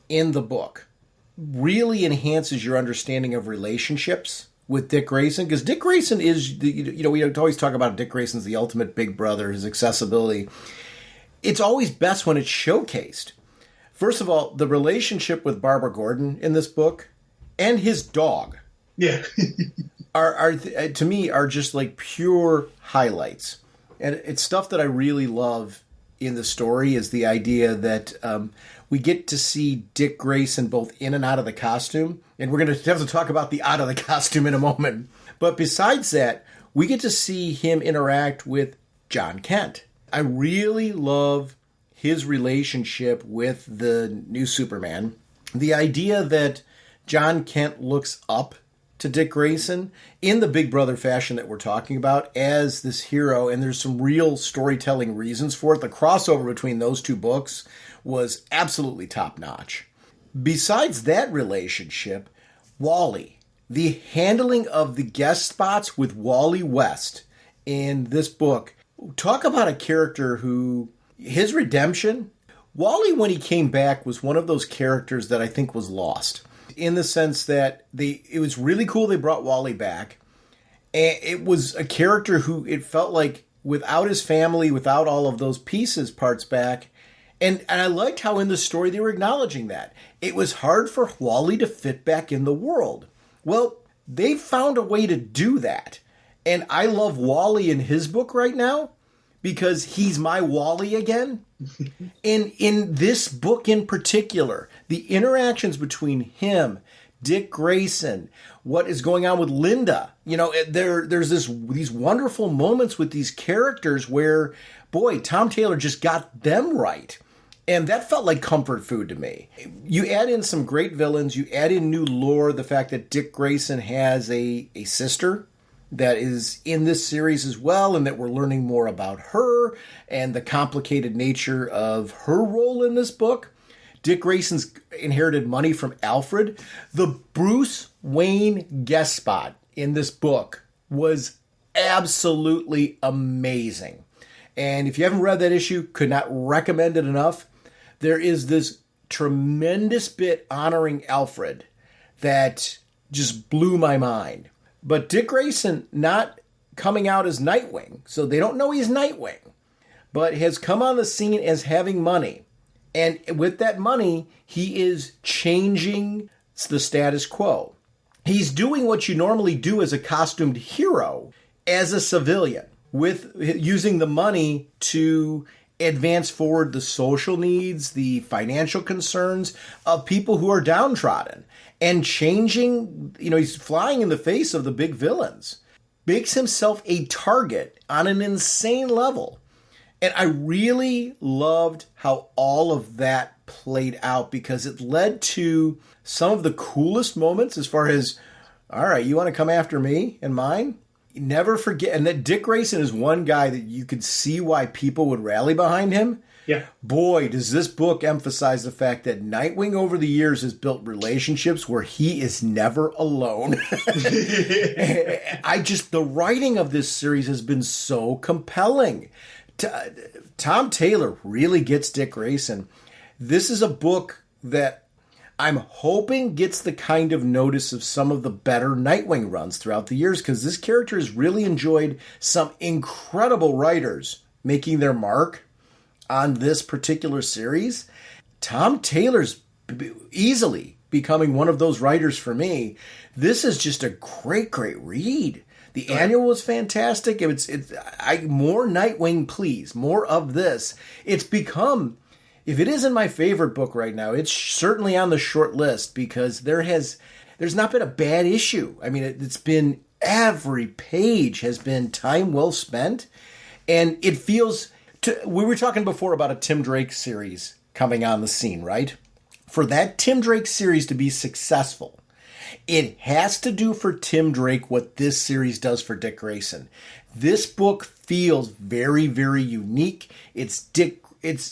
in the book really enhances your understanding of relationships with Dick Grayson, because Dick Grayson is, we always talk about Dick Grayson's the ultimate big brother, his accessibility. It's always best when it's showcased. First of all, the relationship with Barbara Gordon in this book and his dog, yeah, are to me are just like pure highlights, and it's stuff that I really love in the story. Is the idea that we get to see Dick Grayson both in and out of the costume, and we're going to have to talk about the out of the costume in a moment. But besides that, we get to see him interact with John Kent. I really love his relationship with the new Superman. The idea that John Kent looks up to Dick Grayson in the big brother fashion that we're talking about as this hero, and there's some real storytelling reasons for it. The crossover between those two books was absolutely top-notch. Besides that relationship, Wally, the handling of the guest spots with Wally West in this book, talk about a character who, his redemption, Wally, when he came back, was one of those characters that I think was lost. In the sense that it was really cool they brought Wally back. And it was a character who it felt like without his family, without all of those parts back. And I liked how in the story they were acknowledging that. It was hard for Wally to fit back in the world. Well, they found a way to do that. And I love Wally in his book right now because he's my Wally again. And in this book in particular, the interactions between him, Dick Grayson, what is going on with Linda, there's these wonderful moments with these characters where, boy, Tom Taylor just got them right. And that felt like comfort food to me. You add in some great villains, you add in new lore, the fact that Dick Grayson has a sister that is in this series as well, and that we're learning more about her and the complicated nature of her role in this book. Dick Grayson's inherited money from Alfred. The Bruce Wayne guest spot in this book was absolutely amazing. And if you haven't read that issue, could not recommend it enough. There is this tremendous bit honoring Alfred that just blew my mind. But Dick Grayson not coming out as Nightwing, so they don't know he's Nightwing, but has come on the scene as having money. And with that money, he is changing the status quo. He's doing what you normally do as a costumed hero as a civilian, with using the money to advance forward the social needs, the financial concerns of people who are downtrodden. And changing, he's flying in the face of the big villains. Makes himself a target on an insane level. And I really loved how all of that played out because it led to some of the coolest moments as far as, all right, you want to come after me and mine? Never forget. And that Dick Grayson is one guy that you could see why people would rally behind him. Yeah. Boy, does this book emphasize the fact that Nightwing over the years has built relationships where he is never alone. The writing of this series has been so compelling. Tom Taylor really gets Dick Grayson. This is a book that I'm hoping gets the kind of notice of some of the better Nightwing runs throughout the years, because this character has really enjoyed some incredible writers making their mark on this particular series. Tom Taylor's easily becoming one of those writers for me. This is just a great, great read. The annual was fantastic. More Nightwing, please. More of this. It's become, if it isn't my favorite book right now, it's certainly on the short list because there's not been a bad issue. I mean, it's been, every page has been time well spent. And it feels, we were talking before about a Tim Drake series coming on the scene, right? For that Tim Drake series to be successful, it has to do for Tim Drake what this series does for Dick Grayson. This book feels very, very unique. It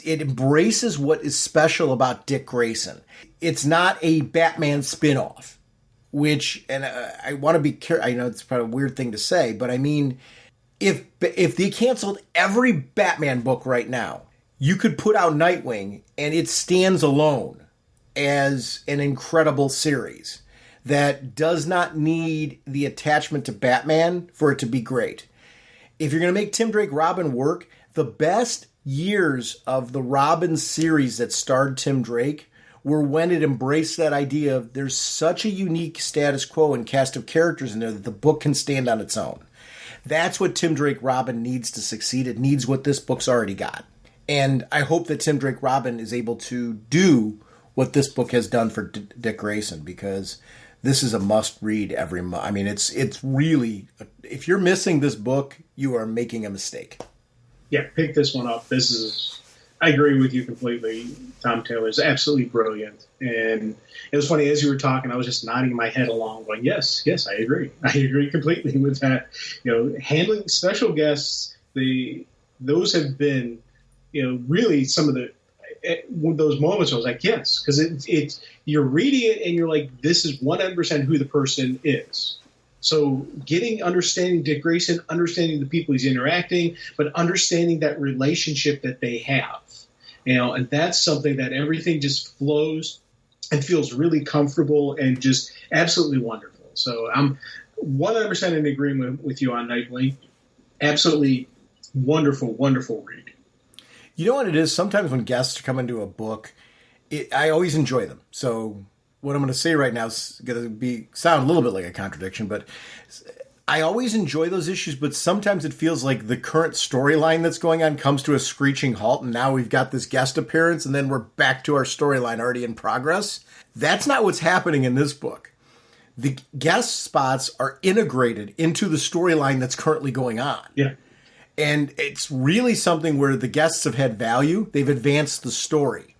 embraces what is special about Dick Grayson. It's not a Batman spinoff, I want to be careful. I know it's probably a weird thing to say, but I mean, if they canceled every Batman book right now, you could put out Nightwing and it stands alone as an incredible series. that does not need the attachment to Batman for it to be great. If you're going to make Tim Drake Robin work, the best years of the Robin series that starred Tim Drake were when it embraced that idea of there's such a unique status quo and cast of characters in there that the book can stand on its own. That's what Tim Drake Robin needs to succeed. It needs what this book's already got. And I hope that Tim Drake Robin is able to do what this book has done for Dick Grayson, because this is a must-read every month. I mean, it's really, if you're missing this book, you are making a mistake. Yeah, pick this one up. I agree with you completely. Tom Taylor's absolutely brilliant. And it was funny, as you were talking, I was just nodding my head along, going, yes, I agree. I agree completely with that. Handling special guests, those have been, really some of those moments I was like, yes, because it's you're reading it and you're like, this is 100% who the person is. So understanding Dick Grayson, understanding the people he's interacting, but understanding that relationship that they have, and that's something that everything just flows and feels really comfortable and just absolutely wonderful. So I'm 100% in agreement with you on Nightwing. Absolutely wonderful, wonderful read. You know what it is? Sometimes when guests come into a book, I always enjoy them. So what I'm going to say right now is going to sound a little bit like a contradiction, but I always enjoy those issues, but sometimes it feels like the current storyline that's going on comes to a screeching halt, and now we've got this guest appearance, and then we're back to our storyline already in progress. That's not what's happening in this book. The guest spots are integrated into the storyline that's currently going on. Yeah. And it's really something where the guests have had value. They've advanced the story.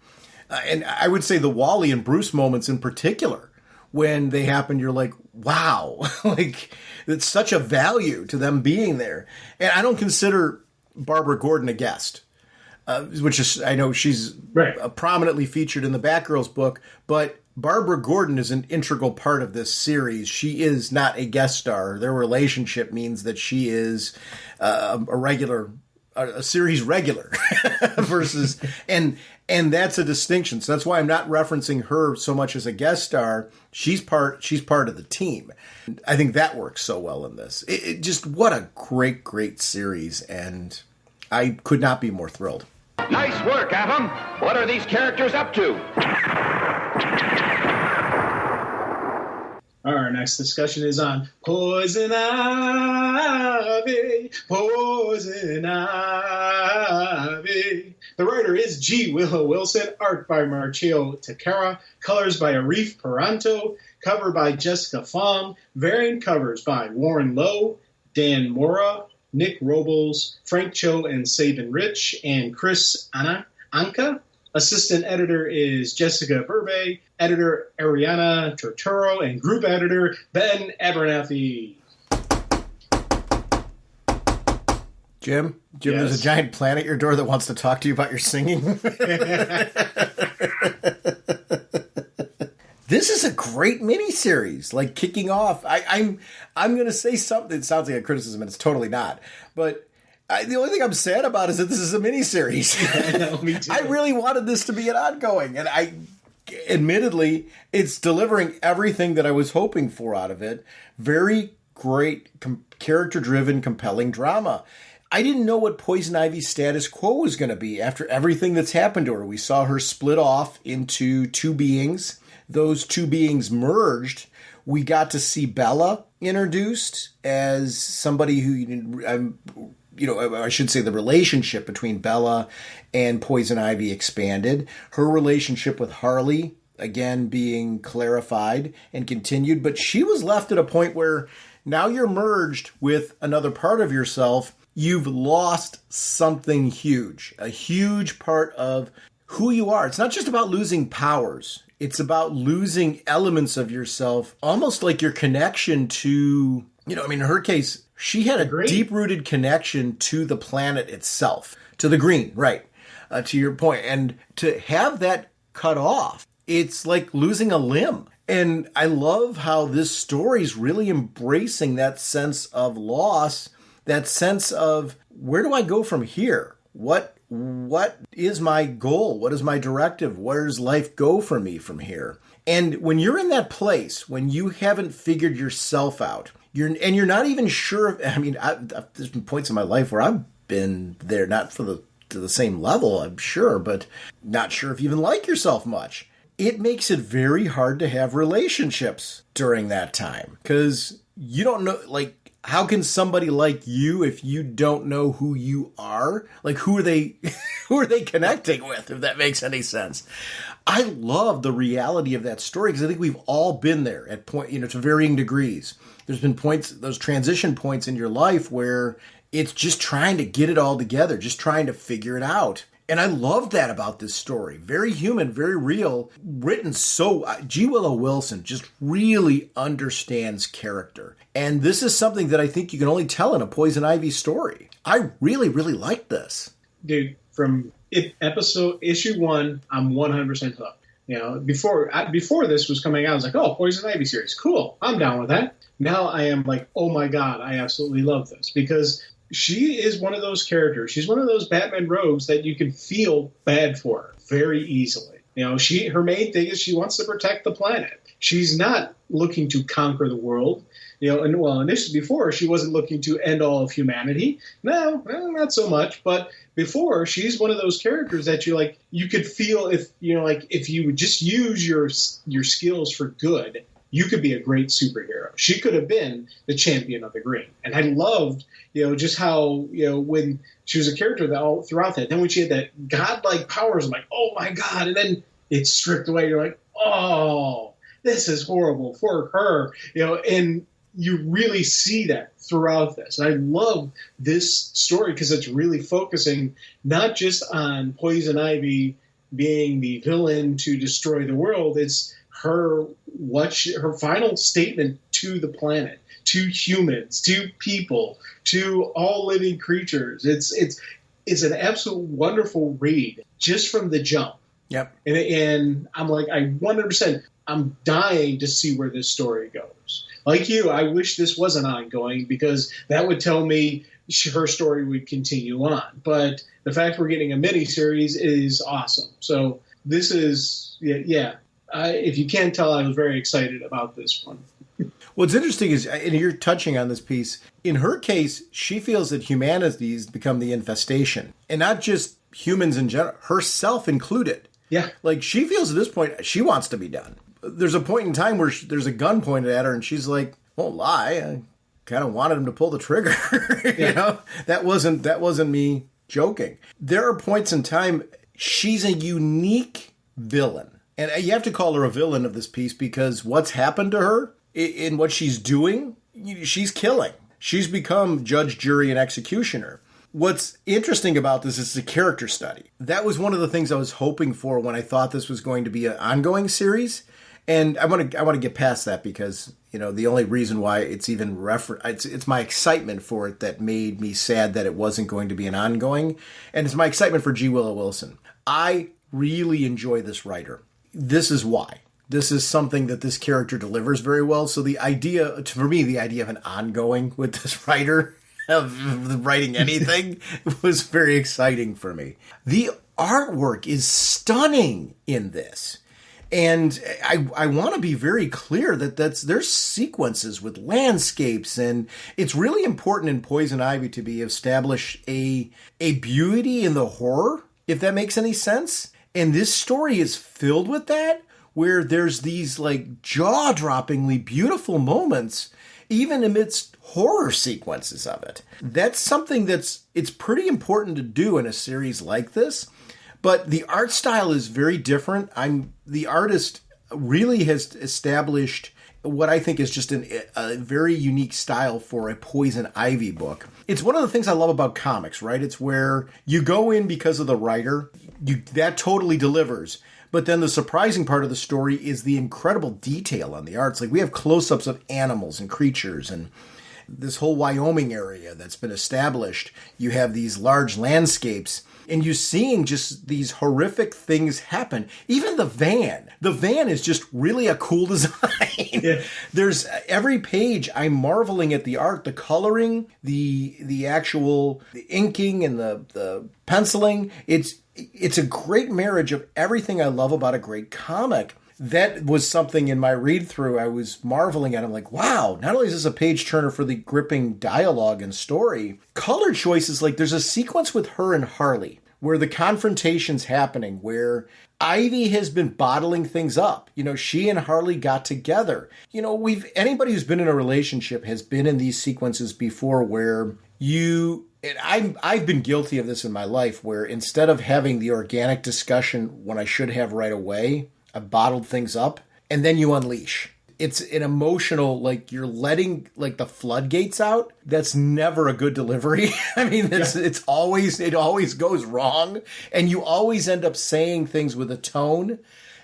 And I would say the Wally and Bruce moments in particular, when they happen, you're like, wow, like it's such a value to them being there. And I don't consider Barbara Gordon a guest, which is, I know she's prominently featured in the Batgirls book, but Barbara Gordon is an integral part of this series. She is not a guest star. Their relationship means that she is a series regular versus, and that's a distinction. So that's why I'm not referencing her so much as a guest star. She's part of the team. I think that works so well in this. It just, what a great, great series. And I could not be more thrilled. Nice work, Atom. What are these characters up to? Our next discussion is on Poison Ivy, Poison Ivy. The writer is G. Willow Wilson, art by Marcio Takara, colors by Arif Paranto, cover by Jessica Fong, variant covers by Warren Lowe, Dan Mora, Nick Robles, Frank Cho and Sabin Rich, and Chris Anka. Assistant editor is Jessica Burbe, editor Ariana Torturo, and group editor Ben Abernathy. Jim, Yes. There's a giant plant at your door that wants to talk to you about your singing. This is a great miniseries, like kicking off. I'm going to say something that sounds like a criticism, and it's totally not. But the only thing I'm sad about is that this is a miniseries. I know, me too. I really wanted this to be an ongoing, and admittedly, it's delivering everything that I was hoping for out of it. Very great, character-driven, compelling drama. I didn't know what Poison Ivy's status quo was going to be after everything that's happened to her. We saw her split off into two beings. Those two beings merged. We got to see Bella introduced as somebody who, I should say the relationship between Bella and Poison Ivy expanded. Her relationship with Harley, again, being clarified and continued. But she was left at a point where now you're merged with another part of yourself. You've lost something huge, a huge part of who you are. It's not just about losing powers. It's about losing elements of yourself, almost like your connection to, in her case, she had a deep-rooted connection to the planet itself, to the green, right, to your point. And to have that cut off, it's like losing a limb. And I love how this story is really embracing that sense of loss, that sense of, where do I go from here? What is my goal? What is my directive? Where does life go for me from here? And when you're in that place, when you haven't figured yourself out, you're not even sure. There's been points in my life where I've been there, not to the same level, I'm sure, but not sure if you even like yourself much. It makes it very hard to have relationships during that time because you don't know, like, how can somebody like you if you don't know who you are? Like, who are they connecting with, if that makes any sense? I love the reality of that story because I think we've all been there at to varying degrees. There's been points, those transition points in your life where it's just trying to get it all together, just trying to figure it out. And I love that about this story. Very human, very real, written so... G. Willow Wilson just really understands character. And this is something that I think you can only tell in a Poison Ivy story. I really, really like this. Dude, from issue 1, I'm 100% hooked. You know, before this was coming out, I was like, oh, Poison Ivy series, cool, I'm down with that. Now I am like, oh my God, I absolutely love this because... she is one of those characters. She's one of those Batman rogues that you can feel bad for her very easily. You know, her main thing is she wants to protect the planet. She's not looking to conquer the world. You know, and well, initially before she wasn't looking to end all of humanity. No, not so much. But before, she's one of those characters that you could feel if you would just use your skills for good, you could be a great superhero. She could have been the champion of the green. And I loved, just how, when she was a character that all throughout that, then when she had that godlike powers, I'm like, oh my God. And then it's stripped away. You're like, oh, this is horrible for her, and you really see that throughout this. And I love this story because it's really focusing not just on Poison Ivy being the villain to destroy the world. It's her final statement to the planet, to humans, to people, to all living creatures. It's an absolute wonderful read just from the jump. Yep. And I'm like, I'm dying to see where this story goes. Like you, I wish this wasn't ongoing because that would tell me her story would continue on. But the fact we're getting a miniseries is awesome. So this is, if you can't tell, I was very excited about this one. What's interesting is, and you're touching on this piece, in her case, she feels that humanity's become the infestation. And not just humans in general, herself included. Yeah. Like, she feels at this point, she wants to be done. There's a point in time where there's a gun pointed at her, and she's like, won't lie, I kind of wanted him to pull the trigger. That wasn't me joking. There are points in time, she's a unique villain. And you have to call her a villain of this piece because what's happened to her in what she's doing, she's killing. She's become judge, jury, and executioner. What's interesting about this is the character study. That was one of the things I was hoping for when I thought this was going to be an ongoing series. And I want to get past that because, the only reason why it's even it's my excitement for it that made me sad that it wasn't going to be an ongoing. And it's my excitement for G. Willow Wilson. I really enjoy this writer. This is why. This is something that this character delivers very well. So the idea of an ongoing with this writer, of writing anything, was very exciting for me. The artwork is stunning in this. And I want to be very clear that there's sequences with landscapes, and it's really important in Poison Ivy to establish a beauty in the horror, if that makes any sense. And this story is filled with that, where there's these like jaw-droppingly beautiful moments, even amidst horror sequences of it. That's something it's pretty important to do in a series like this. But the art style is very different. The artist really has established what I think is just a very unique style for a Poison Ivy book. It's one of the things I love about comics, right? It's where you go in because of the writer, that totally delivers. But then the surprising part of the story is the incredible detail on the arts. Like, we have close-ups of animals and creatures and this whole Wyoming area that's been established. You have these large landscapes, and you're seeing just these horrific things happen. Even the van. The van is just really a cool design. Yeah. There's every page, I'm marveling at the art, the coloring, the actual inking and the penciling. It's a great marriage of everything I love about a great comic. that was something in my read through I was marveling at. I'm like, wow, not only is this a page turner for the gripping dialogue and story, color choices, like there's a sequence with her and Harley where the confrontation's happening, where Ivy has been bottling things up. You know, she and Harley got together. You know, anybody who's been in a relationship has been in these sequences before where and I've been guilty of this in my life, where instead of having the organic discussion when I should have right away, I bottled things up, and then you unleash. It's an emotional, like you're letting like the floodgates out. That's never a good delivery. I mean, it always goes wrong. And you always end up saying things with a tone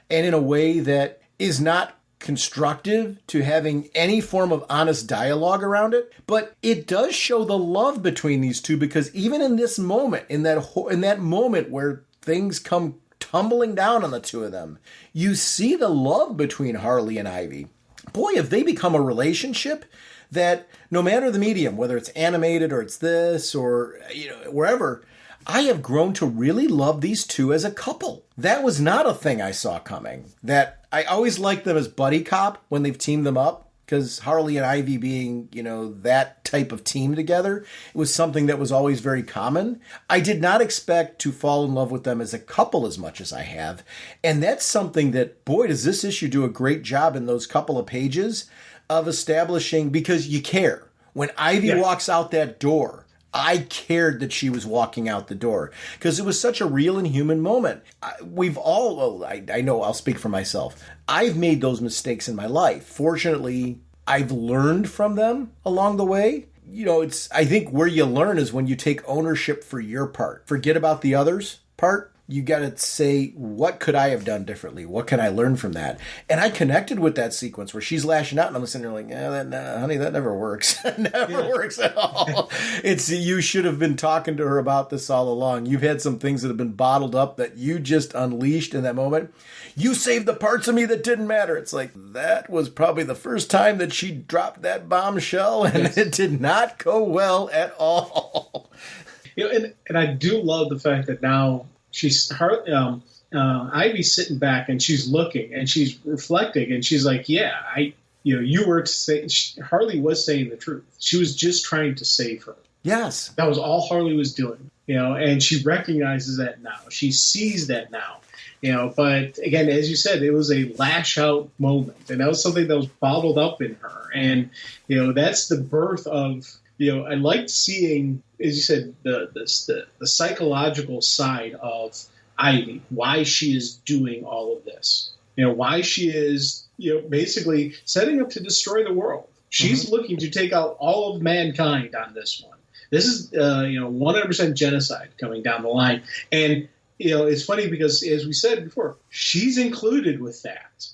and in a way that is not constructive to having any form of honest dialogue around it. But it does show the love between these two, because even in this moment, in that moment where things come tumbling down on the two of them, you see the love between Harley and Ivy. Boy, if they become a relationship that no matter the medium, whether it's animated or it's this or, you know, wherever, I have grown to really love these two as a couple. That was not a thing I saw coming. That I always liked them as buddy cop when they've teamed them up, because Harley and Ivy being, you know, that type of team together, it was something that was always very common. I did not expect to fall in love with them as a couple as much as I have. And that's something that, boy, does this issue do a great job in those couple of pages of establishing, because you care. When Ivy walks out that door, I cared that she was walking out the door, because it was such a real and human moment. I know I'll speak for myself. I've made those mistakes in my life. Fortunately, I've learned from them along the way. You know, I think where you learn is when you take ownership for your part. Forget about the others' part. You got to say, what could I have done differently? What can I learn from that? And I connected with that sequence where she's lashing out, and I'm sitting there like, honey, that never works. That never works at all. You should have been talking to her about this all along. You've had some things that have been bottled up that you just unleashed in that moment. You saved the parts of me that didn't matter. It's like, that was probably the first time that she dropped that bombshell, and it did not go well at all. You know, and I do love the fact that now Ivy's sitting back and she's looking and she's reflecting and she's like, Harley was saying the truth. She was just trying to save her. Yes. That was all Harley was doing, you know, and she recognizes that now. She sees that now, you know, but again, as you said, it was a lash out moment, and that was something that was bottled up in her. And, you know, that's the birth of, you know, I liked seeing, as you said, the psychological side of Ivy, why she is doing all of this. You know, why she is, you know, basically setting up to destroy the world. She's looking to take out all of mankind on this one. This is, 100% genocide coming down the line. And, you know, it's funny because, as we said before, she's included with that.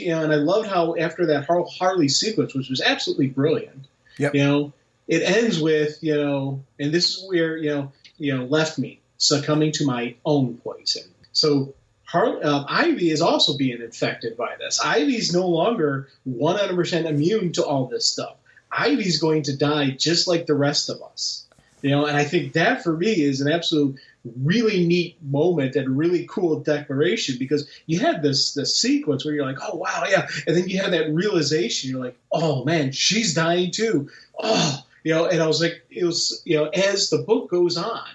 And I loved how after that Harley sequence, which was absolutely brilliant, you know, it ends with, you know, and this is where, left me succumbing to my own poison. So Ivy is also being infected by this. Ivy's no longer 100% immune to all this stuff. Ivy's going to die just like the rest of us. You know, and I think that for me is an absolute really neat moment and really cool declaration, because you had this sequence where you're like, oh, wow, yeah. And then you have that realization. You're like, oh, man, she's dying too. Oh, you know, and I was like, it was, you know, as the book goes on,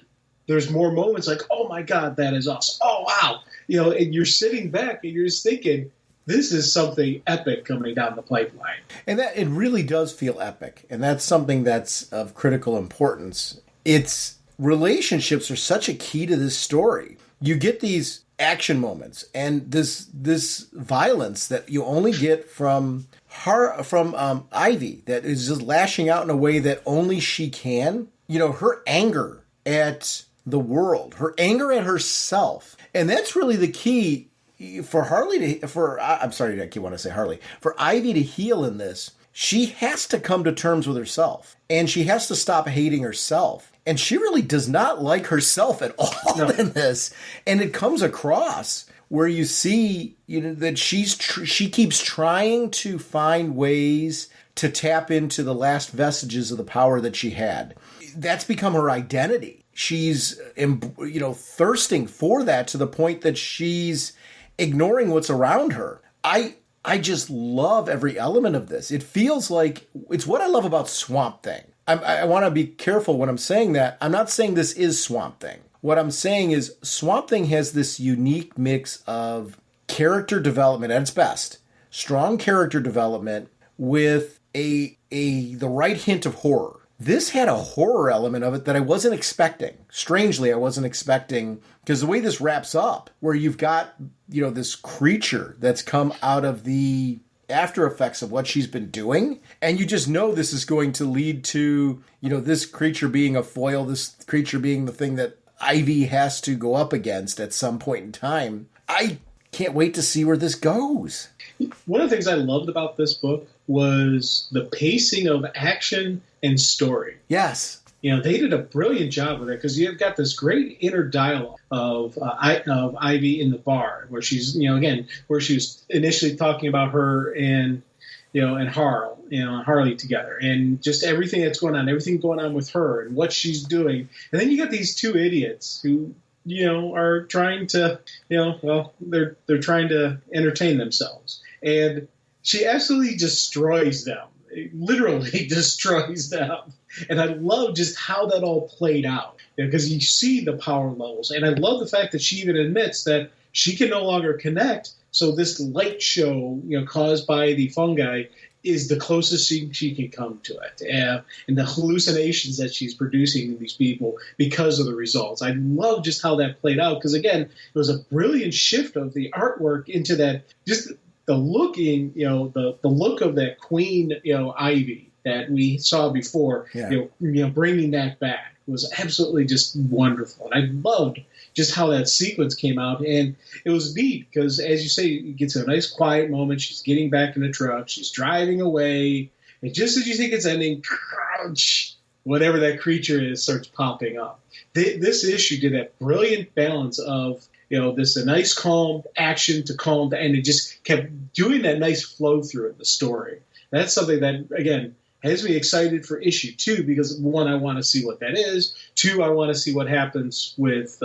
there's more moments like, oh, my God, that is awesome. Oh, wow. You know, and you're sitting back and you're just thinking, this is something epic coming down the pipeline. And that it really does feel epic. And that's something that's of critical importance. Relationships are such a key to this story. You get these action moments and this violence that you only get from Ivy, that is just lashing out in a way that only she can. You know, her anger at the world, her anger at herself. And that's really the key for Ivy to heal in this. She has to come to terms with herself, and she has to stop hating herself. And she really does not like herself at all in this. And it comes across where you see, you know, that she keeps trying to find ways to tap into the last vestiges of the power that she had. That's become her identity. She's, thirsting for that to the point that she's ignoring what's around her. I just love every element of this. It feels like it's what I love about Swamp Thing. I want to be careful when I'm saying that. I'm not saying this is Swamp Thing. What I'm saying is Swamp Thing has this unique mix of character development at its best, strong character development with the right hint of horror. This had a horror element of it that I wasn't expecting. Strangely, I wasn't expecting, because the way this wraps up, where you've got, this creature that's come out of the after effects of what she's been doing, and you just know this is going to lead to, this creature being a foil, this creature being the thing that Ivy has to go up against at some point in time. I can't wait to see where this goes. One of the things I loved about this book was the pacing of action and story. Yes. They did a brilliant job with it, because you've got this great inner dialogue of Ivy in the bar, where she's, where she was initially talking about her and Harley together, and just everything that's going on with her and what she's doing. And then you got these two idiots who, are trying to, they're trying to entertain themselves. And she absolutely destroys them. It literally destroys them. And I love just how that all played out, because you see the power levels. And I love the fact that she even admits that she can no longer connect. So this light show, caused by the fungi, is the closest she can come to it. And the hallucinations that she's producing in these people because of the results. I love just how that played out, because, again, it was a brilliant shift of the artwork into that, just the looking, the look of that Queen, Ivy that we saw before, bringing that back was absolutely just wonderful. And I loved just how that sequence came out. And it was neat because, as you say, it gets a nice quiet moment. She's getting back in the truck. She's driving away. And just as you think it's ending, crunch, whatever that creature is starts popping up. This issue did that brilliant balance of, this a nice calm action to calm, and it just kept doing that nice flow through it, the story. That's something that, again, has me excited for issue 2, because, 1, I want to see what that is. 2, I want to see what happens with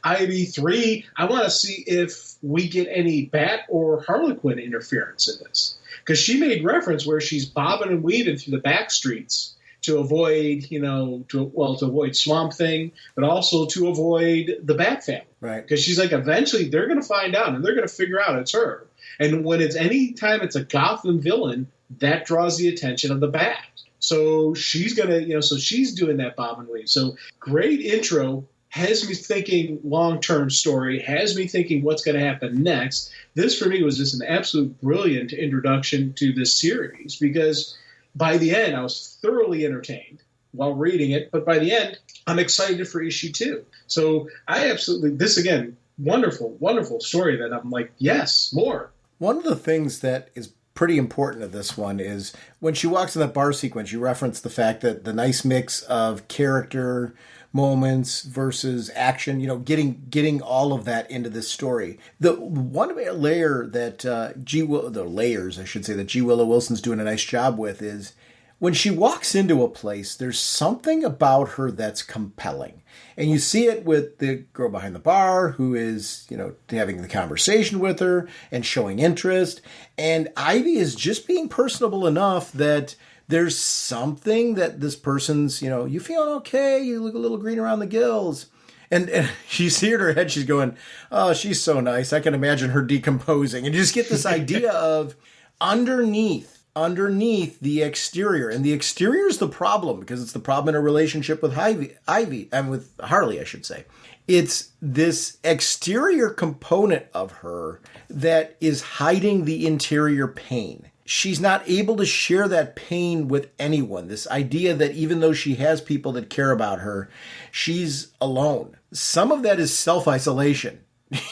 Ivy. 3, I want to see if we get any Bat or Harlequin interference in this. Because she made reference where she's bobbing and weaving through the back streets to avoid, to avoid Swamp Thing, but also to avoid the Bat family. Right. Because she's like, eventually they're going to find out and they're going to figure out it's her. And when it's any time it's a Gotham villain, that draws the attention of the Bat. So she's going to, so she's doing that bob and weave. So great intro, has me thinking long-term story, has me thinking what's going to happen next. This, for me, was just an absolute brilliant introduction to this series, because by the end, I was thoroughly entertained while reading it. But by the end, I'm excited for issue 2. So I absolutely, this again, wonderful, wonderful story that I'm like, yes, more. One of the things that is pretty important to this one is when she walks in that bar sequence, you reference the fact that the nice mix of character moments versus action, getting all of that into this story. The one layer that the layers, I should say, that G. Willow Wilson's doing a nice job with is when she walks into a place, there's something about her that's compelling. And you see it with the girl behind the bar who is, having the conversation with her and showing interest. And Ivy is just being personable enough that there's something that this person's, you feeling okay? You look a little green around the gills. And she's here in her head, she's going, oh, she's so nice. I can imagine her decomposing. And you just get this idea of underneath the exterior. And the exterior is the problem, because it's the problem in a relationship with Ivy, and with Harley, I should say. It's this exterior component of her that is hiding the interior pain. She's not able to share that pain with anyone. This idea that even though she has people that care about her, she's alone. Some of that is self-isolation.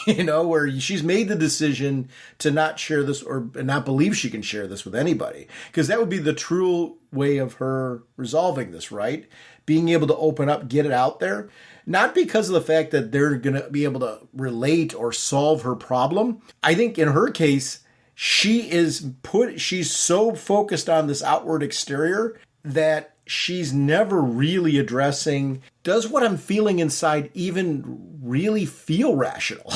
Where she's made the decision to not share this or not believe she can share this with anybody. Because that would be the true way of her resolving this, right? Being able to open up, get it out there. Not because of the fact that they're going to be able to relate or solve her problem. I think in her case, she's so focused on this outward exterior that she's never really addressing, does what I'm feeling inside even really feel rational?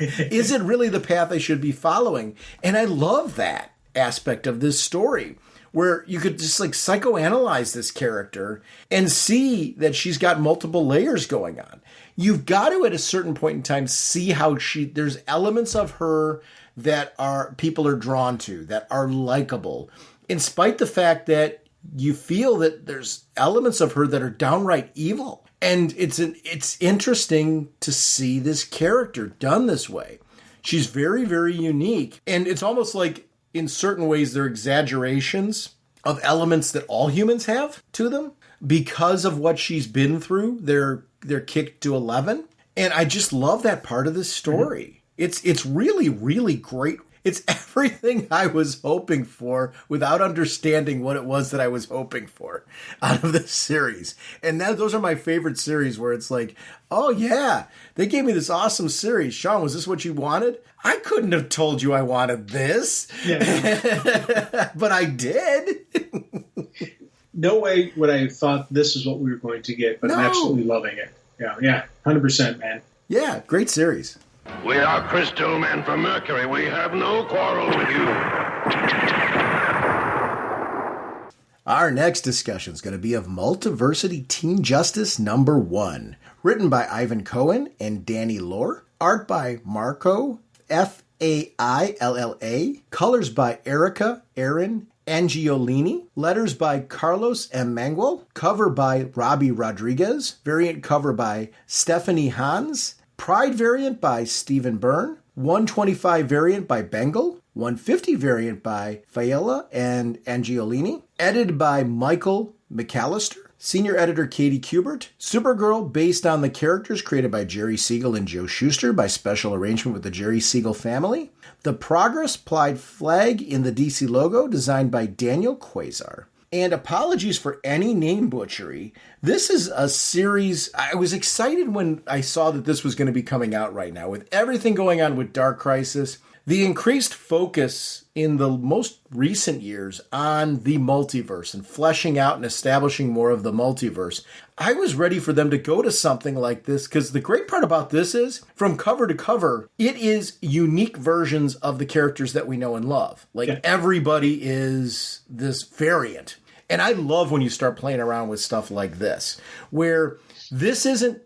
Is it really the path I should be following? And I love that aspect of this story, where you could just like psychoanalyze this character and see that she's got multiple layers going on. You've got to, at a certain point in time, see how there's elements of her that people are drawn to, that are likable, in spite the fact that you feel that there's elements of her that are downright evil. And it's interesting to see this character done this way. She's very, very unique. And it's almost like, in certain ways, they're exaggerations of elements that all humans have to them. Because of what she's been through, they're kicked to 11. And I just love that part of this story. Mm-hmm. It's really, really great. It's everything I was hoping for without understanding what it was that I was hoping for out of this series. And those are my favorite series, where it's like, oh yeah, they gave me this awesome series. Sean, was this what you wanted? I couldn't have told you I wanted this. Yeah. But I did. No way would I have thought this is what we were going to get, but I'm absolutely loving it. Yeah, 100%, man. Yeah, great series. We are Crystal Men from Mercury. We have no quarrel with you. Our next discussion is going to be of Multiversity Teen Justice #1. Written by Ivan Cohen and Danny Lohr. Art by Marco Failla. Colors by Erica Aaron Angiolini. Letters by Carlos M. Mangual. Cover by Robbie Rodriguez. Variant cover by Stephanie Hans. Pride variant by Stephen Byrne, 125 variant by Bengal, 150 variant by Failla and Angiolini, edited by Michael McAllister, senior editor Katie Kubert, Supergirl based on the characters created by Jerry Siegel and Joe Shuster by special arrangement with the Jerry Siegel family, the Progress Pride flag in the DC logo designed by Daniel Quasar. And apologies for any name butchery. This is a series. I was excited when I saw that this was going to be coming out right now. With everything going on with Dark Crisis, the increased focus in the most recent years on the multiverse and fleshing out and establishing more of the multiverse, I was ready for them to go to something like this, because the great part about this is, from cover to cover, it is unique versions of the characters that we know and love. Everybody is this variant. And I love when you start playing around with stuff like this, where this isn't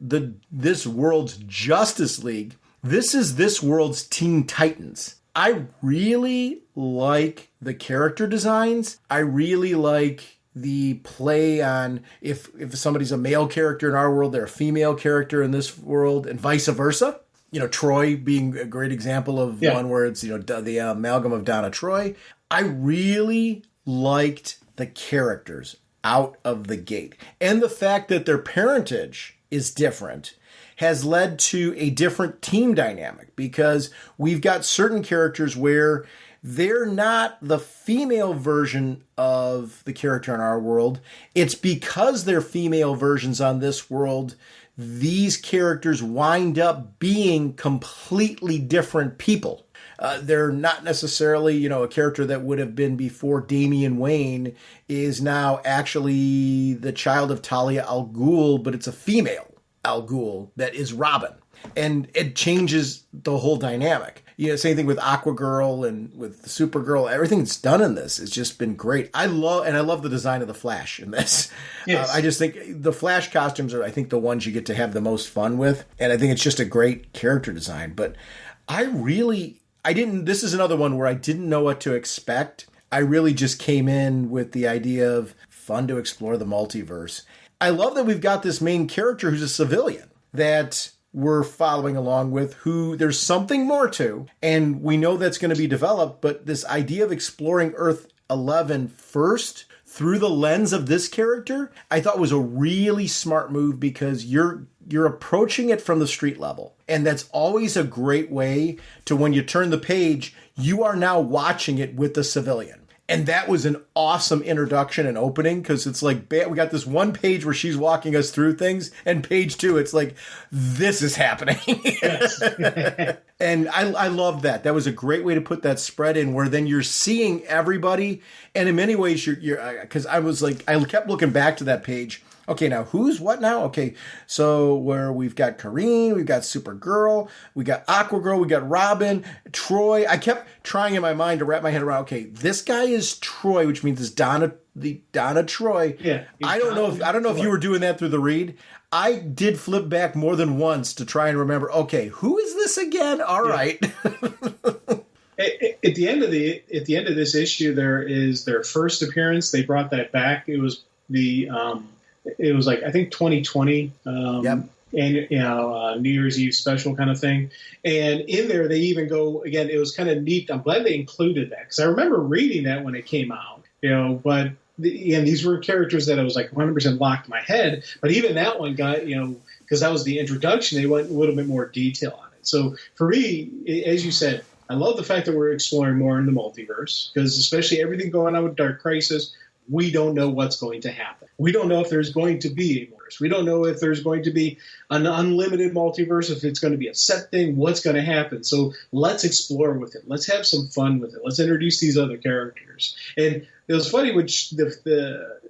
this world's Justice League. This is this world's Teen Titans. I really like the character designs. I really like the play on if somebody's a male character in our world, they're a female character in this world, and vice versa. Troy being a great example of one where it's, the amalgam of Donna Troy. I really liked the characters out of the gate. And the fact that their parentage is different has led to a different team dynamic, because we've got certain characters where they're not the female version of the character in our world. It's because they're female versions on this world, these characters wind up being completely different people. They're not necessarily, a character that would have been before Damian Wayne is now actually the child of Talia al Ghul, but it's a female Al Ghul that is Robin. And it changes the whole dynamic. Same thing with Aquagirl and with Supergirl. Everything that's done in this has just been great. I love the design of the Flash in this. Yes. I just think the Flash costumes are, I think, the ones you get to have the most fun with. And I think it's just a great character design. But this is another one where I didn't know what to expect. I really just came in with the idea of fun to explore the multiverse. I love that we've got this main character who's a civilian that we're following along with, who there's something more to, and we know that's going to be developed, but this idea of exploring Earth 11 first through the lens of this character, I thought was a really smart move, because you're approaching it from the street level. And that's always a great way to, when you turn the page, you are now watching it with the civilian. And that was an awesome introduction and opening, because it's like, we got this one page where she's walking us through things, and page 2, it's like, this is happening. Yes. And I love that. That was a great way to put that spread in, where then you're seeing everybody. And in many ways, you're because I was like, I kept looking back to that page. Okay, now who's what now? Okay, so where we've got Kareen, we've got Supergirl, we got Aquagirl, we got Robin, Troy. I kept trying in my mind to wrap my head around, okay, this guy is Troy, which means it's Donna Troy. Yeah. I don't know if you were doing that through the read. I did flip back more than once to try and remember, okay, who is this again? All right. At the end of this issue, there is their first appearance. They brought that back. It was it was like, I think 2020, and New Year's Eve special kind of thing. And in there, they even go again. It was kind of neat. I'm glad they included that, because I remember reading that when it came out. But and these were characters that I was like 100% locked in my head. But even that one got, because that was the introduction, they went a little bit more detail on it. So for me, as you said, I love the fact that we're exploring more in the multiverse, because especially everything going on with Dark Crisis, we don't know what's going to happen. We don't know if there's going to be a multiverse. We don't know if there's going to be an unlimited multiverse, if it's going to be a set thing, what's going to happen. So let's explore with it. Let's have some fun with it. Let's introduce these other characters. And it was funny when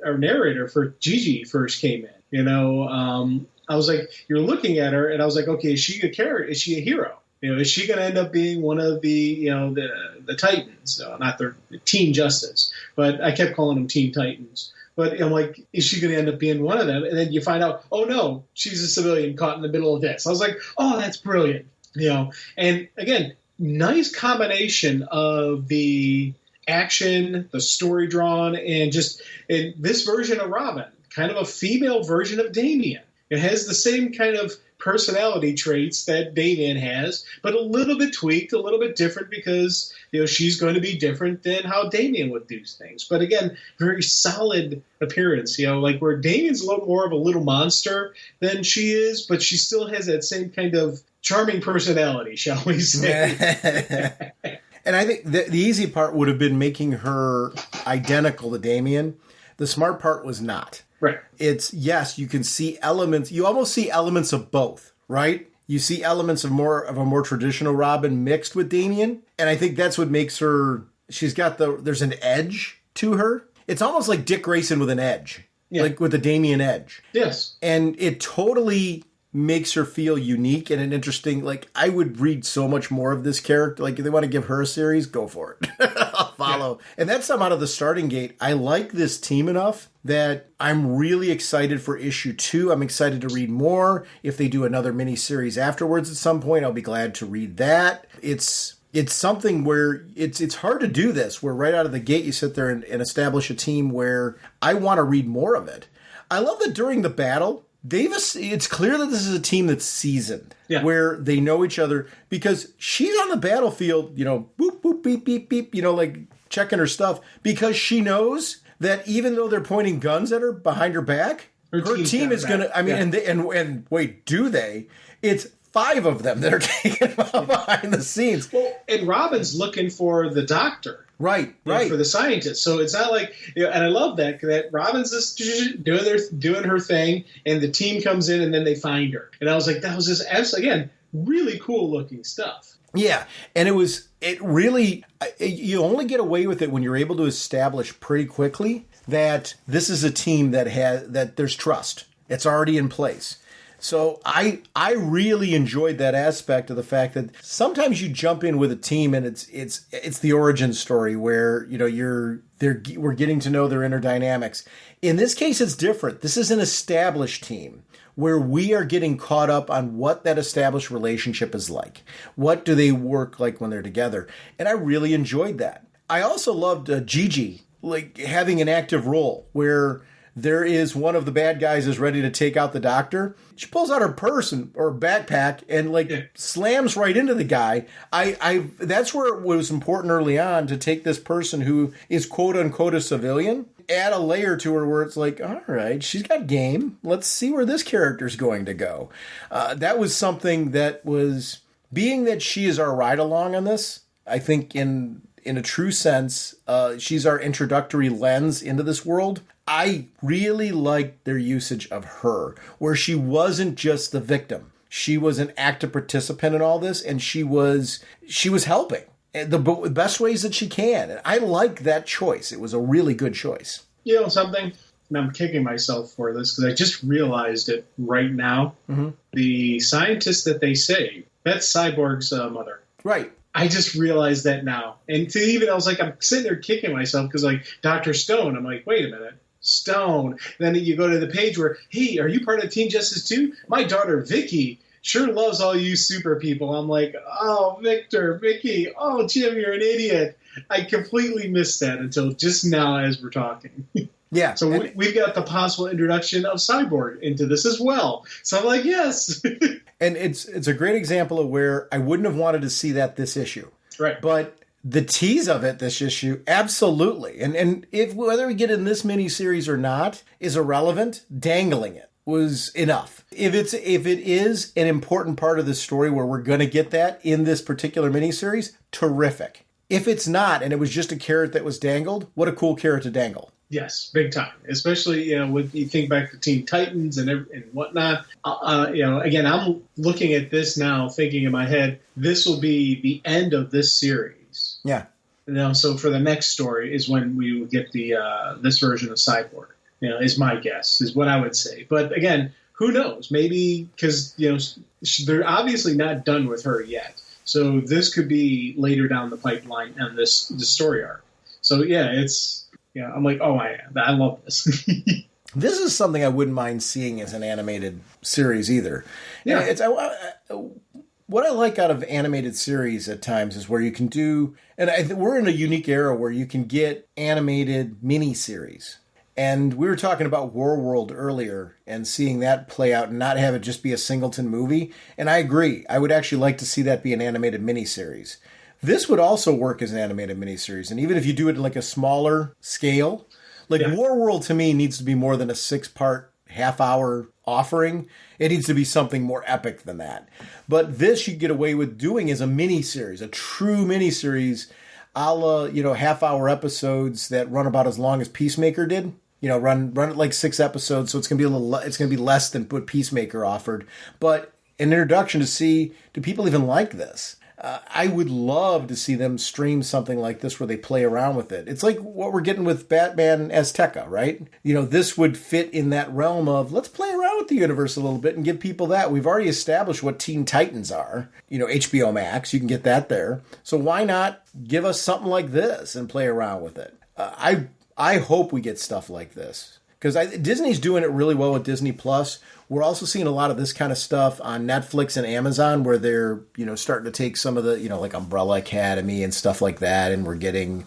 our narrator for Gigi first came in. I was like, you're looking at her, and I was like, okay, is she a character? Is she a hero? Is she going to end up being one of the, the Titans? Not the Teen Justice, but I kept calling them Teen Titans. But I'm like, is she going to end up being one of them? And then you find out, oh no, she's a civilian caught in the middle of this. I was like, oh, that's brilliant. And again, nice combination of the action, the story drawn, and just in this version of Robin, kind of a female version of Damian. It has the same kind of personality traits that Damian has, but a little bit tweaked, a little bit different, because she's going to be different than how Damian would do things. But again, very solid appearance. Like where Damian's a little more of a little monster than she is, but she still has that same kind of charming personality, shall we say? And I think the easy part would have been making her identical to Damian. The smart part was not. Right. It's, yes, you can see elements. You almost see elements of both, right? You see elements of a more traditional Robin mixed with Damian. And I think that's what makes her, there's an edge to her. It's almost like Dick Grayson with an edge, like with the Damian edge. Yes. And it totally makes her feel unique and an interesting, like, I would read so much more of this character. Like, if they want to give her a series, go for it. I'll follow. Yeah. And that's some out of the starting gate. I like this team enough that I'm really excited for issue 2. I'm excited to read more. If they do another miniseries afterwards at some point, I'll be glad to read that. It's something where it's hard to do this, where right out of the gate you sit there and establish a team where I want to read more of it. I love that during the battle, it's clear that this is a team that's seasoned, where they know each other, because she's on the battlefield, boop, boop, beep, beep, beep, like checking her stuff, because she knows that even though they're pointing guns at her behind her back, her team is going to, and wait, do they? It's 5 of them that are taking out behind the scenes. Well, and Robin's looking for the doctor. Right. For the scientist. So it's not like, and I love that Robin's just doing her thing, and the team comes in, and then they find her. And I was like, that was just absolutely, again, really cool looking stuff. Yeah. And it really, you only get away with it when you're able to establish pretty quickly that this is a team that there's trust. It's already in place. So I really enjoyed that aspect of the fact that sometimes you jump in with a team and it's the origin story where we're getting to know their inner dynamics. In this case, it's different. This is an established team where we are getting caught up on what that established relationship is like. What do they work like when they're together? And I really enjoyed that. I also loved Gigi having an active role where there is one of the bad guys is ready to take out the doctor. She pulls out her purse or backpack and slams right into the guy. That's where it was important early on to take this person who is quote unquote a civilian, add a layer to her where it's like, all right, she's got game. Let's see where this character's going to go. That was something that was, being that she is our ride along on this, I think in in a true sense. She's our introductory lens into this world. I really liked their usage of her, where she wasn't just the victim. She was an active participant in all this, and she was helping the best ways that she can. And I like that choice. It was a really good choice. You know something? And I'm kicking myself for this because I just realized it right now. Mm-hmm. The scientist that they say, that's Cyborg's mother. Right. I just realized that now. And I was like, I'm sitting there kicking myself because, like, Dr. Stone, I'm like, wait a minute. Stone. Then you go to the page where, hey, are you part of Teen Justice 2? My daughter, Vicky, sure loves all you super people. I'm like, oh, Victor, Vicky, oh, Jim, you're an idiot. I completely missed that until just now as we're talking. Yeah. So we've got the possible introduction of Cyborg into this as well. So I'm like, yes. And it's a great example of where I wouldn't have wanted to see that this issue. Right. But the tease of it, this issue, absolutely. And if whether we get in this miniseries or not is irrelevant, dangling it was enough. If it is an important part of the story where we're going to get that in this particular miniseries, terrific. If it's not, and it was just a carrot that was dangled, what a cool carrot to dangle. Yes, big time. Especially, when you think back to Teen Titans and whatnot. Again, I'm looking at this now, thinking in my head, this will be the end of this series. Yeah. So for the next story is when we will get the this version of Cyborg. Is my guess, is what I would say. But again, who knows? Maybe because they're obviously not done with her yet. So this could be later down the pipeline and the story arc. So I'm like, oh, I love this. This is something I wouldn't mind seeing as an animated series either. Yeah. What I like out of animated series at times is where you can do, and we're in a unique era where you can get animated miniseries. And we were talking about Warworld earlier and seeing that play out and not have it just be a singleton movie. And I agree. I would actually like to see that be an animated miniseries. This would also work as an animated miniseries. And even if you do it in like a smaller scale, like Warworld to me needs to be more than a 6-part, half-hour offering. It needs to be something more epic than that. But this you get away with doing as a miniseries, a true miniseries, a la, half-hour episodes that run about as long as Peacemaker did. Run it like 6 episodes, so it's gonna be less than what Peacemaker offered. But an introduction to see, do people even like this? I would love to see them stream something like this where they play around with it. It's like what we're getting with Batman Azteca, right? This would fit in that realm of let's play around with the universe a little bit and give people that. We've already established what Teen Titans are. HBO Max, you can get that there. So why not give us something like this and play around with it? I hope we get stuff like this. Because Disney's doing it really well with Disney Plus. We're also seeing a lot of this kind of stuff on Netflix and Amazon, where they're starting to take some of the like Umbrella Academy and stuff like that, and we're getting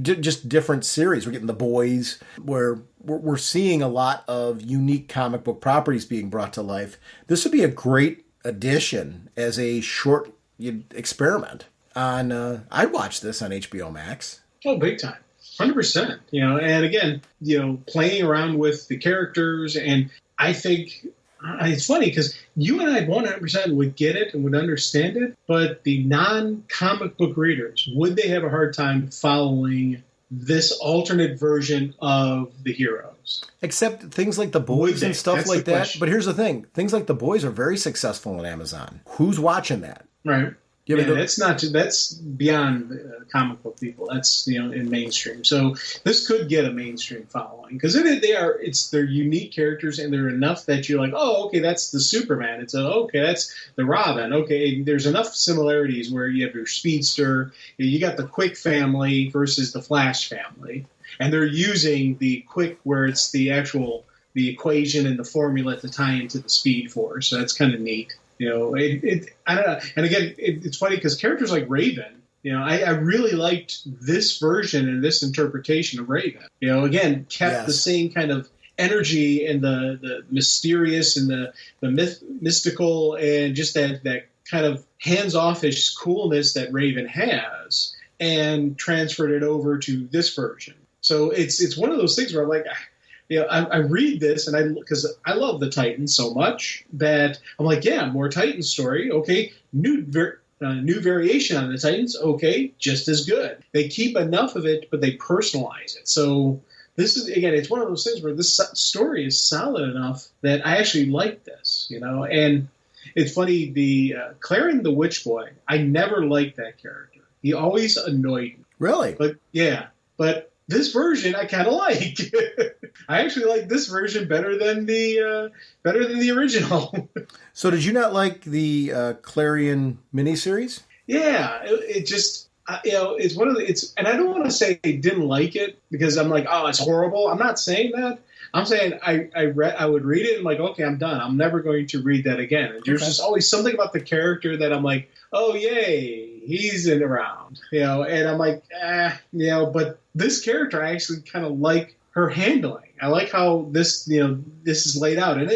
just different series. We're getting The Boys, where we're seeing a lot of unique comic book properties being brought to life. This would be a great addition as a short experiment. I'd watch this on HBO Max. Oh, big time. 100%, and again, playing around with the characters, and I think it's funny because you and I 100% would get it and would understand it, but the non-comic book readers, would they have a hard time following this alternate version of the heroes? Except things like The Boys and stuff like that. Question. But here's the thing. Things like The Boys are very successful on Amazon. Who's watching that? Right. That's beyond comic book people. That's in mainstream. So this could get a mainstream following because they're unique characters and they're enough that you're like, oh, okay, that's the Superman. That's the Robin. Okay, there's enough similarities where you have your speedster, you got the Quick family versus the Flash family, and they're using the Quick where it's the equation and the formula to tie into the Speed Force. So that's kind of neat. I don't know. And again, it's funny because characters like Raven, I really liked this version and this interpretation of Raven. Again, kept the same kind of energy and the mysterious and the mystical and just that kind of hands-offish coolness that Raven has and transferred it over to this version. So it's one of those things where I'm like, I read this and because I love the Titans so much that I'm like, yeah, more Titans story. Okay, a new variation on the Titans, okay, just as good. They keep enough of it, but they personalize it. So this is, again, it's one of those things where this story is solid enough that I actually like this, And it's funny, the Clarion the Witch Boy, I never liked that character. He always annoyed me. Really? But this version I kind of like. I actually like this version better than the original. So did you not like the Clarion miniseries? Yeah, it just it's one of the and I don't want to say I didn't like it because I'm like, oh, it's horrible. I'm not saying that. I'm saying I would read it and like, okay, I'm done. I'm never going to read that again. And there's just always something about the character that I'm like, oh yay, he's in around, And I'm like, but this character I actually kind of like her handling. I like how this is laid out, and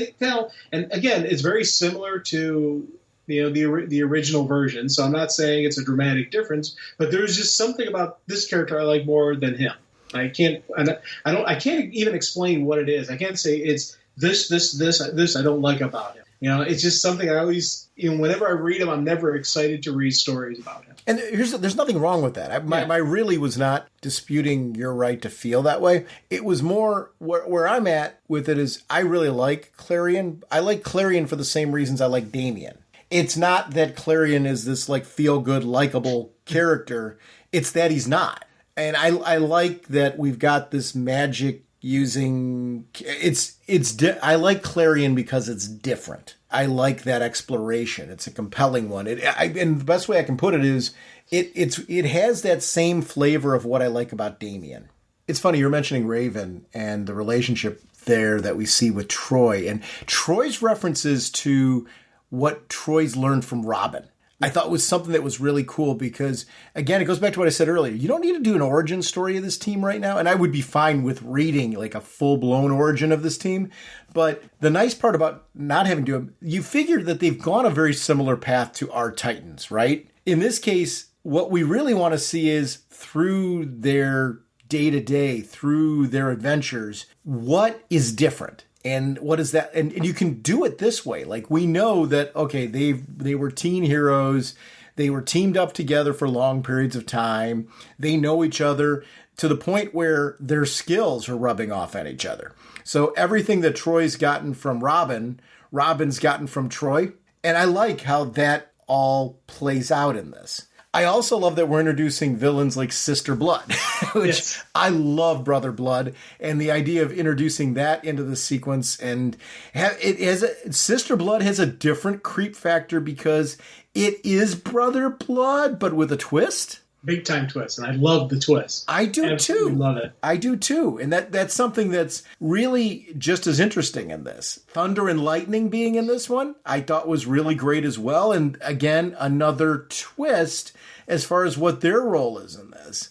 and again, it's very similar to the original version. So I'm not saying it's a dramatic difference, but there's just something about this character I like more than him. I can't even explain what it is. I can't say it's this I don't like about him. It's just something I always, whenever I read him, I'm never excited to read stories about him. And there's nothing wrong with that. I really was not disputing your right to feel that way. It was more where I'm at with it is I really like Clarion. I like Clarion for the same reasons I like Damian. It's not that Clarion is this like feel-good, likable character. It's that he's not. And I like that we've got this magic using I like Clarion because it's different. I like that exploration. It's a compelling one. And the best way I can put it is it has that same flavor of what I like about Damian. It's funny you're mentioning Raven and the relationship there that we see with Troy and Troy's references to what Troy's learned from Robin. I thought was something that was really cool because, again, it goes back to what I said earlier. You don't need to do an origin story of this team right now, and I would be fine with reading like a full-blown origin of this team. But the nice part about not having to do it, you figure that they've gone a very similar path to our Titans, right? In this case, what we really want to see is through their day-to-day, through their adventures, what is different? And what is that? And you can do it this way. Like we know that, okay, they were teen heroes. They were teamed up together for long periods of time. They know each other to the point where their skills are rubbing off on each other. So everything that Troy's gotten from Robin, Robin's gotten from Troy. And I like how that all plays out in this. I also love that we're introducing villains like Sister Blood, which I love Brother Blood, and the idea of introducing that into the sequence. And Sister Blood has a different creep factor because it is Brother Blood, but with a twist. Big time twist, and I love the twist. I do Absolutely too. Love it. I do too, and that's something that's really just as interesting in this. Thunder and Lightning being in this one, I thought was really great as well. And again, another twist as far as what their role is in this.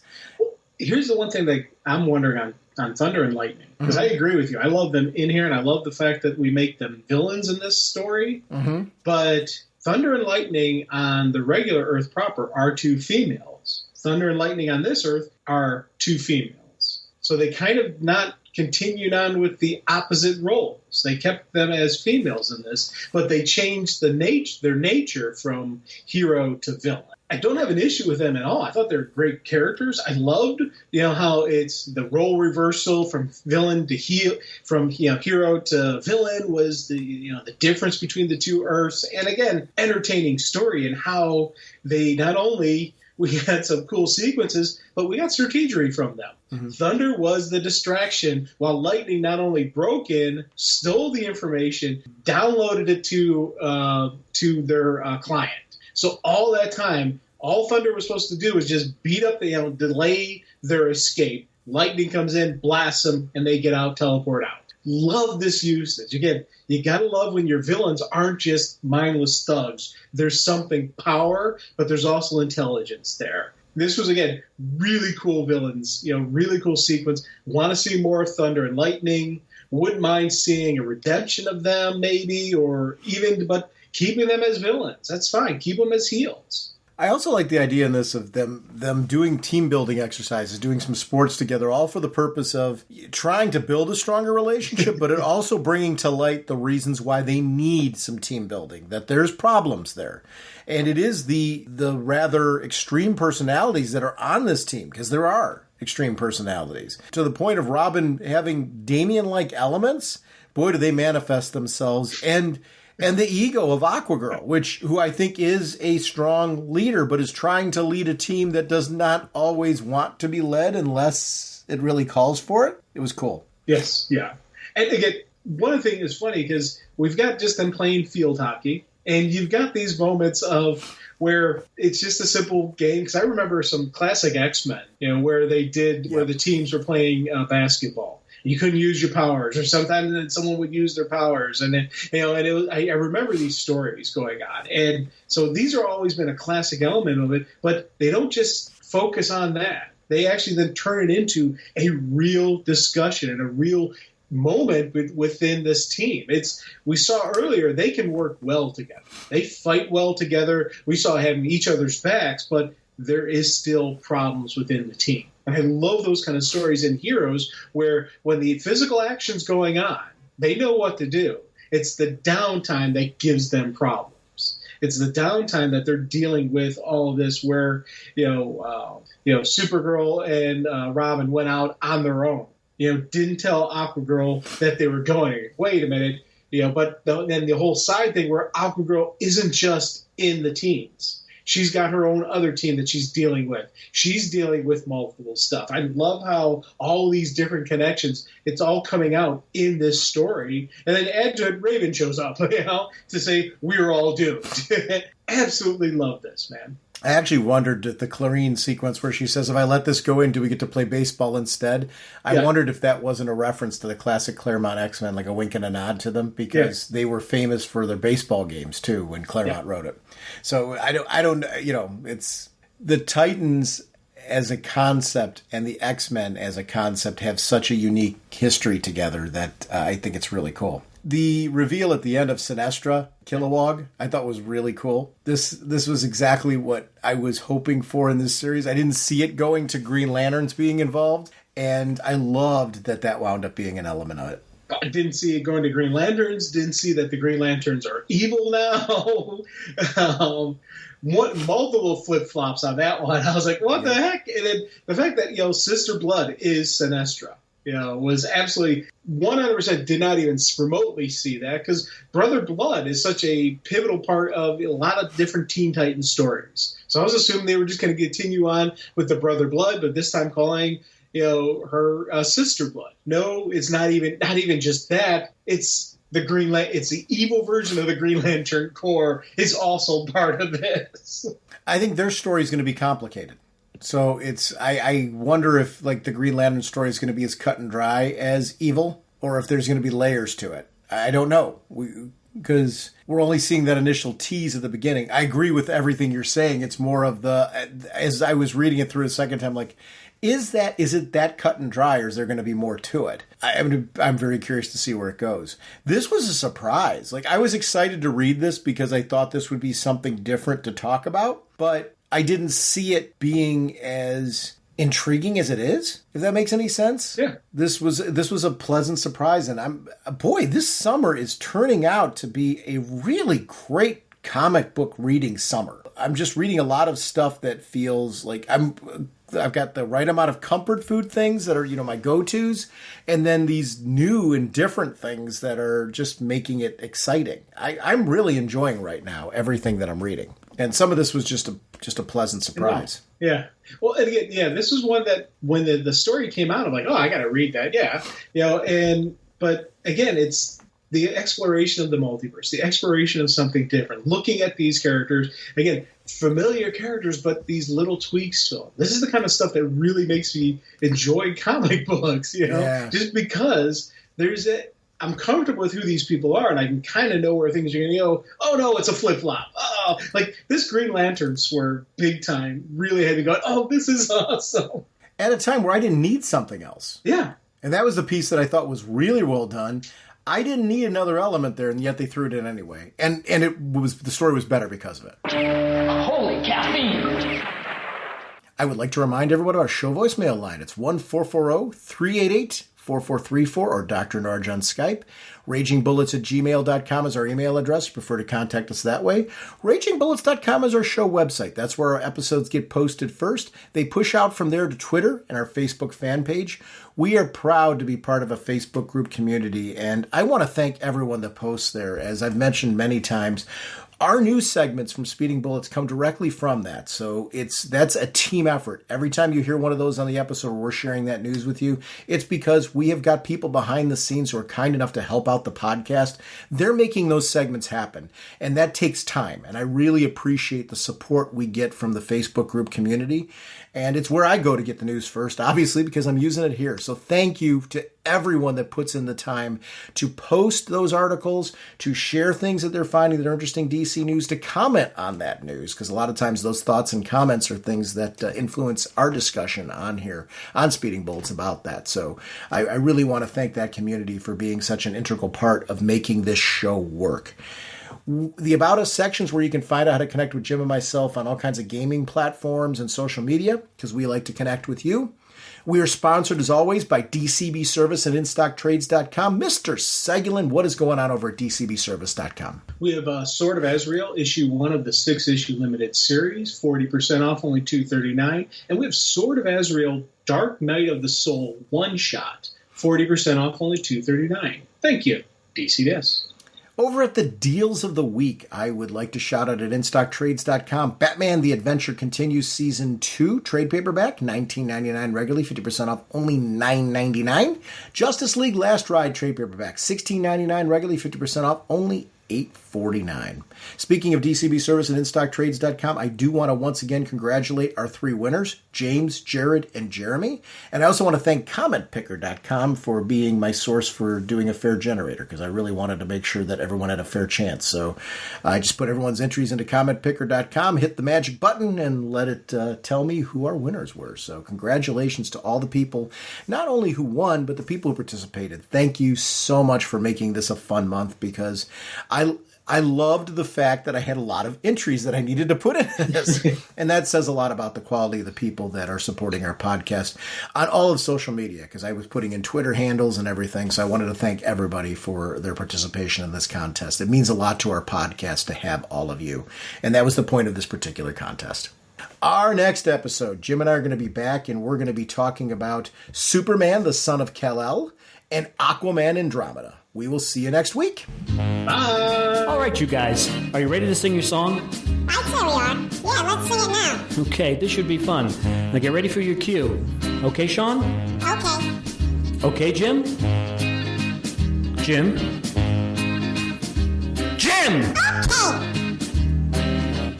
Here's the one thing that I'm wondering on Thunder and Lightning, because I agree with you. I love them in here, and I love the fact that we make them villains in this story. Mm-hmm. But Thunder and Lightning on the regular Earth proper are two females. Thunder and Lightning on this Earth are two females. So they kind of not continued on with the opposite roles. They kept them as females in this, but they changed their nature from hero to villain. I don't have an issue with them at all. I thought they were great characters. I loved, how it's the role reversal from villain to hero to villain was the difference between the two Earths. And again, entertaining story and how they not only we had some cool sequences, but we got strategery from them. Mm-hmm. Thunder was the distraction, while Lightning not only broke in, stole the information, downloaded it to their client. So all that time, all Thunder was supposed to do was just beat up delay their escape. Lightning comes in, blasts them, and they get out, teleport out. Love this usage. Again, you got to love when your villains aren't just mindless thugs. There's something power, but there's also intelligence there. This was, again, really cool villains, really cool sequence. Want to see more of Thunder and Lightning. Wouldn't mind seeing a redemption of them, maybe, but keeping them as villains. That's fine. Keep them as heels. I also like the idea in this of them doing team building exercises, doing some sports together, all for the purpose of trying to build a stronger relationship, but it also bringing to light the reasons why they need some team building, that there's problems there. And it is the rather extreme personalities that are on this team, because there are extreme personalities, to the point of Robin having Damian-like elements. Boy, do they manifest themselves. And the ego of Aquagirl, who I think is a strong leader, but is trying to lead a team that does not always want to be led unless it really calls for it. It was cool. Yes, yeah. And again, one thing is funny because we've got just them playing field hockey, and you've got these moments of where it's just a simple game. Because I remember some classic X-Men, where where the teams were playing basketball. You couldn't use your powers, or sometimes then someone would use their powers, and then I remember these stories going on, and so these are always been a classic element of it. But they don't just focus on that; they actually then turn it into a real discussion and a real moment within this team. We saw earlier they can work well together, they fight well together. We saw having each other's backs, but there is still problems within the team. I love those kind of stories in Heroes where when the physical action's going on, they know what to do. It's the downtime that gives them problems. It's the downtime that they're dealing with all of this where, Supergirl and Robin went out on their own. Didn't tell Aquagirl that they were going. Wait a minute. But then the whole side thing where Aquagirl isn't just in the teens. She's got her own other team that she's dealing with. She's dealing with multiple stuff. I love how all these different connections, it's all coming out in this story. And then add to it, Raven shows up, to say, we're all doomed. Absolutely love this, man. I actually wondered at the Clarine sequence where she says, if I let this go in, do we get to play baseball instead? I wondered if that wasn't a reference to the classic Claremont X-Men, like a wink and a nod to them, because they were famous for their baseball games, too, when Claremont wrote it. So I don't, it's the Titans as a concept and the X-Men as a concept have such a unique history together that I think it's really cool. The reveal at the end of Sinestro, Kilowog, I thought was really cool. This was exactly what I was hoping for in this series. I didn't see it going to Green Lanterns being involved, and I loved that wound up being an element of it. I didn't see it going to Green Lanterns, didn't see that the Green Lanterns are evil now. Multiple flip-flops on that one. I was like, what the heck? And then the fact that, Sister Blood is Sinestro. Was absolutely 100% did not even remotely see that, because Brother Blood is such a pivotal part of a lot of different Teen Titans stories. So I was assuming they were just going to continue on with the Brother Blood, but this time calling, her Sister Blood. No, it's not even just that. It's the it's the evil version of the Green Lantern Corps is also part of this. I think their story is going to be complicated. So I wonder if the Green Lantern story is going to be as cut and dry as Evil, or if there's going to be layers to it. I don't know, because we're only seeing that initial tease at the beginning. I agree with everything you're saying. It's more of as I was reading it through a second time, is it that cut and dry, or is there going to be more to it? I'm very curious to see where it goes. This was a surprise. I was excited to read this because I thought this would be something different to talk about, but I didn't see it being as intriguing as it is, if that makes any sense. Yeah. This was a pleasant surprise, and this summer is turning out to be a really great comic book reading summer. I'm just reading a lot of stuff that feels like I've got the right amount of comfort food things that are, my go-tos, and then these new and different things that are just making it exciting. I'm really enjoying right now everything that I'm reading. And some of this was just a pleasant surprise. Yeah. Well, and again, this was one that when the story came out, I'm like, oh, I got to read that. Yeah. But again, it's the exploration of the multiverse, the exploration of something different, looking at these characters, again, familiar characters, but these little tweaks to them. This is the kind of stuff that really makes me enjoy comic books, just because I'm comfortable with who these people are, and I can kind of know where things are going to go. Oh, no, it's a flip-flop. Oh, this Green Lanterns were big time, really had me going, oh, this is awesome. At a time where I didn't need something else. Yeah. And that was the piece that I thought was really well done. I didn't need another element there, and yet they threw it in anyway. And the story was better because of it. Holy caffeine. I would like to remind everyone of our show voicemail line. It's 1-440-388-4434 or drnorge on Skype. RagingBullets@gmail.com is our email address. If you prefer to contact us that way. RagingBullets.com is our show website. That's where our episodes get posted first. They push out from there to Twitter and our Facebook fan page. We are proud to be part of a Facebook group community, and I want to thank everyone that posts there. As I've mentioned many times, our news segments from Speeding Bullets come directly from that. So that's a team effort. Every time you hear one of those on the episode where we're sharing that news with you, it's because we have got people behind the scenes who are kind enough to help out the podcast. They're making those segments happen, and that takes time. And I really appreciate the support we get from the Facebook group community. And it's where I go to get the news first, obviously, because I'm using it here. So thank you to everyone that puts in the time to post those articles, to share things that they're finding that are interesting DC news, to comment on that news, because a lot of times those thoughts and comments are things that influence our discussion on here on Speeding Bullets about that. So I really want to thank that community for being such an integral part of making this show work. The About Us sections where you can find out how to connect with Jim and myself on all kinds of gaming platforms and social media, because we like to connect with you. We are sponsored, as always, by DCB Service and InStockTrades.com. Mr. Segulin, what is going on over at DCBService.com? We have Sword of Azrael, issue 1 of the 6-issue limited series, 40% off, only $2.39. And we have Sword of Azrael, Dark Night of the Soul, one-shot, 40% off, only $2.39. Thank you, DCDS. Over at the Deals of the Week, I would like to shout out at InStockTrades.com. Batman The Adventure Continues Season 2, trade paperback, $19.99 regularly, 50% off, only $9.99. Justice League Last Ride, trade paperback, $16.99 regularly, 50% off, only $8.49. Speaking of DCB Service and InStockTrades.com, I do want to once again congratulate our 3 winners, James, Jared, and Jeremy. And I also want to thank CommentPicker.com for being my source for doing a fair generator, because I really wanted to make sure that everyone had a fair chance. So I just put everyone's entries into CommentPicker.com, hit the magic button, and let it tell me who our winners were. So congratulations to all the people, not only who won, but the people who participated. Thank you so much for making this a fun month, because I loved the fact that I had a lot of entries that I needed to put in this. And that says a lot about the quality of the people that are supporting our podcast on all of social media, because I was putting in Twitter handles and everything. So I wanted to thank everybody for their participation in this contest. It means a lot to our podcast to have all of you. And that was the point of this particular contest. Our next episode, Jim and I are going to be back, and we're going to be talking about Superman, the Son of Kal-El, and Aquaman Andromeda. We will see you next week. Bye. All right, you guys. Are you ready to sing your song? I'd say we are. Yeah, let's sing it now. Okay, this should be fun. Now get ready for your cue. Okay, Sean? Okay. Okay, Jim? Jim? Jim! Okay.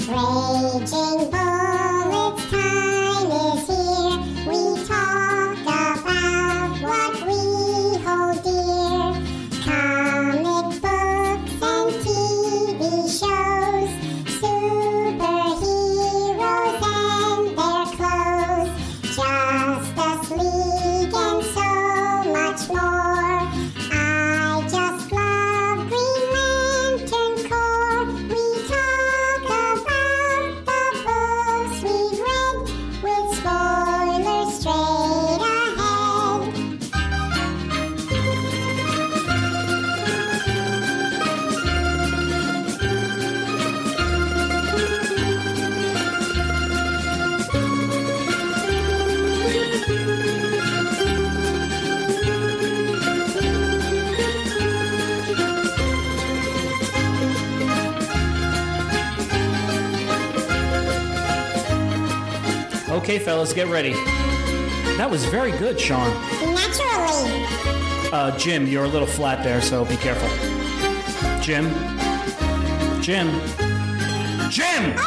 Raging Bullets time is here. We talk about what we hold dear. Comic books and TV shows. Superheroes and their clothes. Justice League and so much more. I just love Green Lantern Corps. We talk about the books we've read with spoilers straight ahead. Okay, fellas, get ready. That was very good, Sean. Naturally. Jim, you're a little flat there, so be careful. Jim? Jim? Jim! Okay.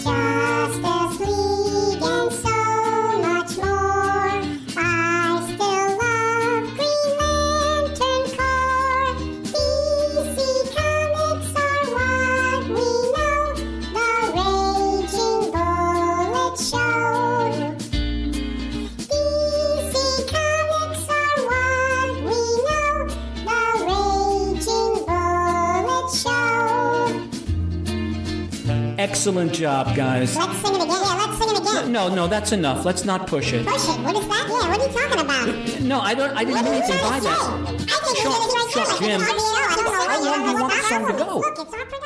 Justice League and so much more. I still love Green Lantern Corps. DC Comics are what we know. The Raging Bullet Show. DC Comics are what we know. The Raging Bullet Show. Excellent job, guys. Let's sing it again. Yeah, let's sing it again. No, that's enough. Let's not push it. Push it. What is that? Yeah, what are you talking about? No, I didn't What mean are you anything trying by to that. say? I think you're getting right Jim, I don't know. how long do you want the song to go? Look, it's our production.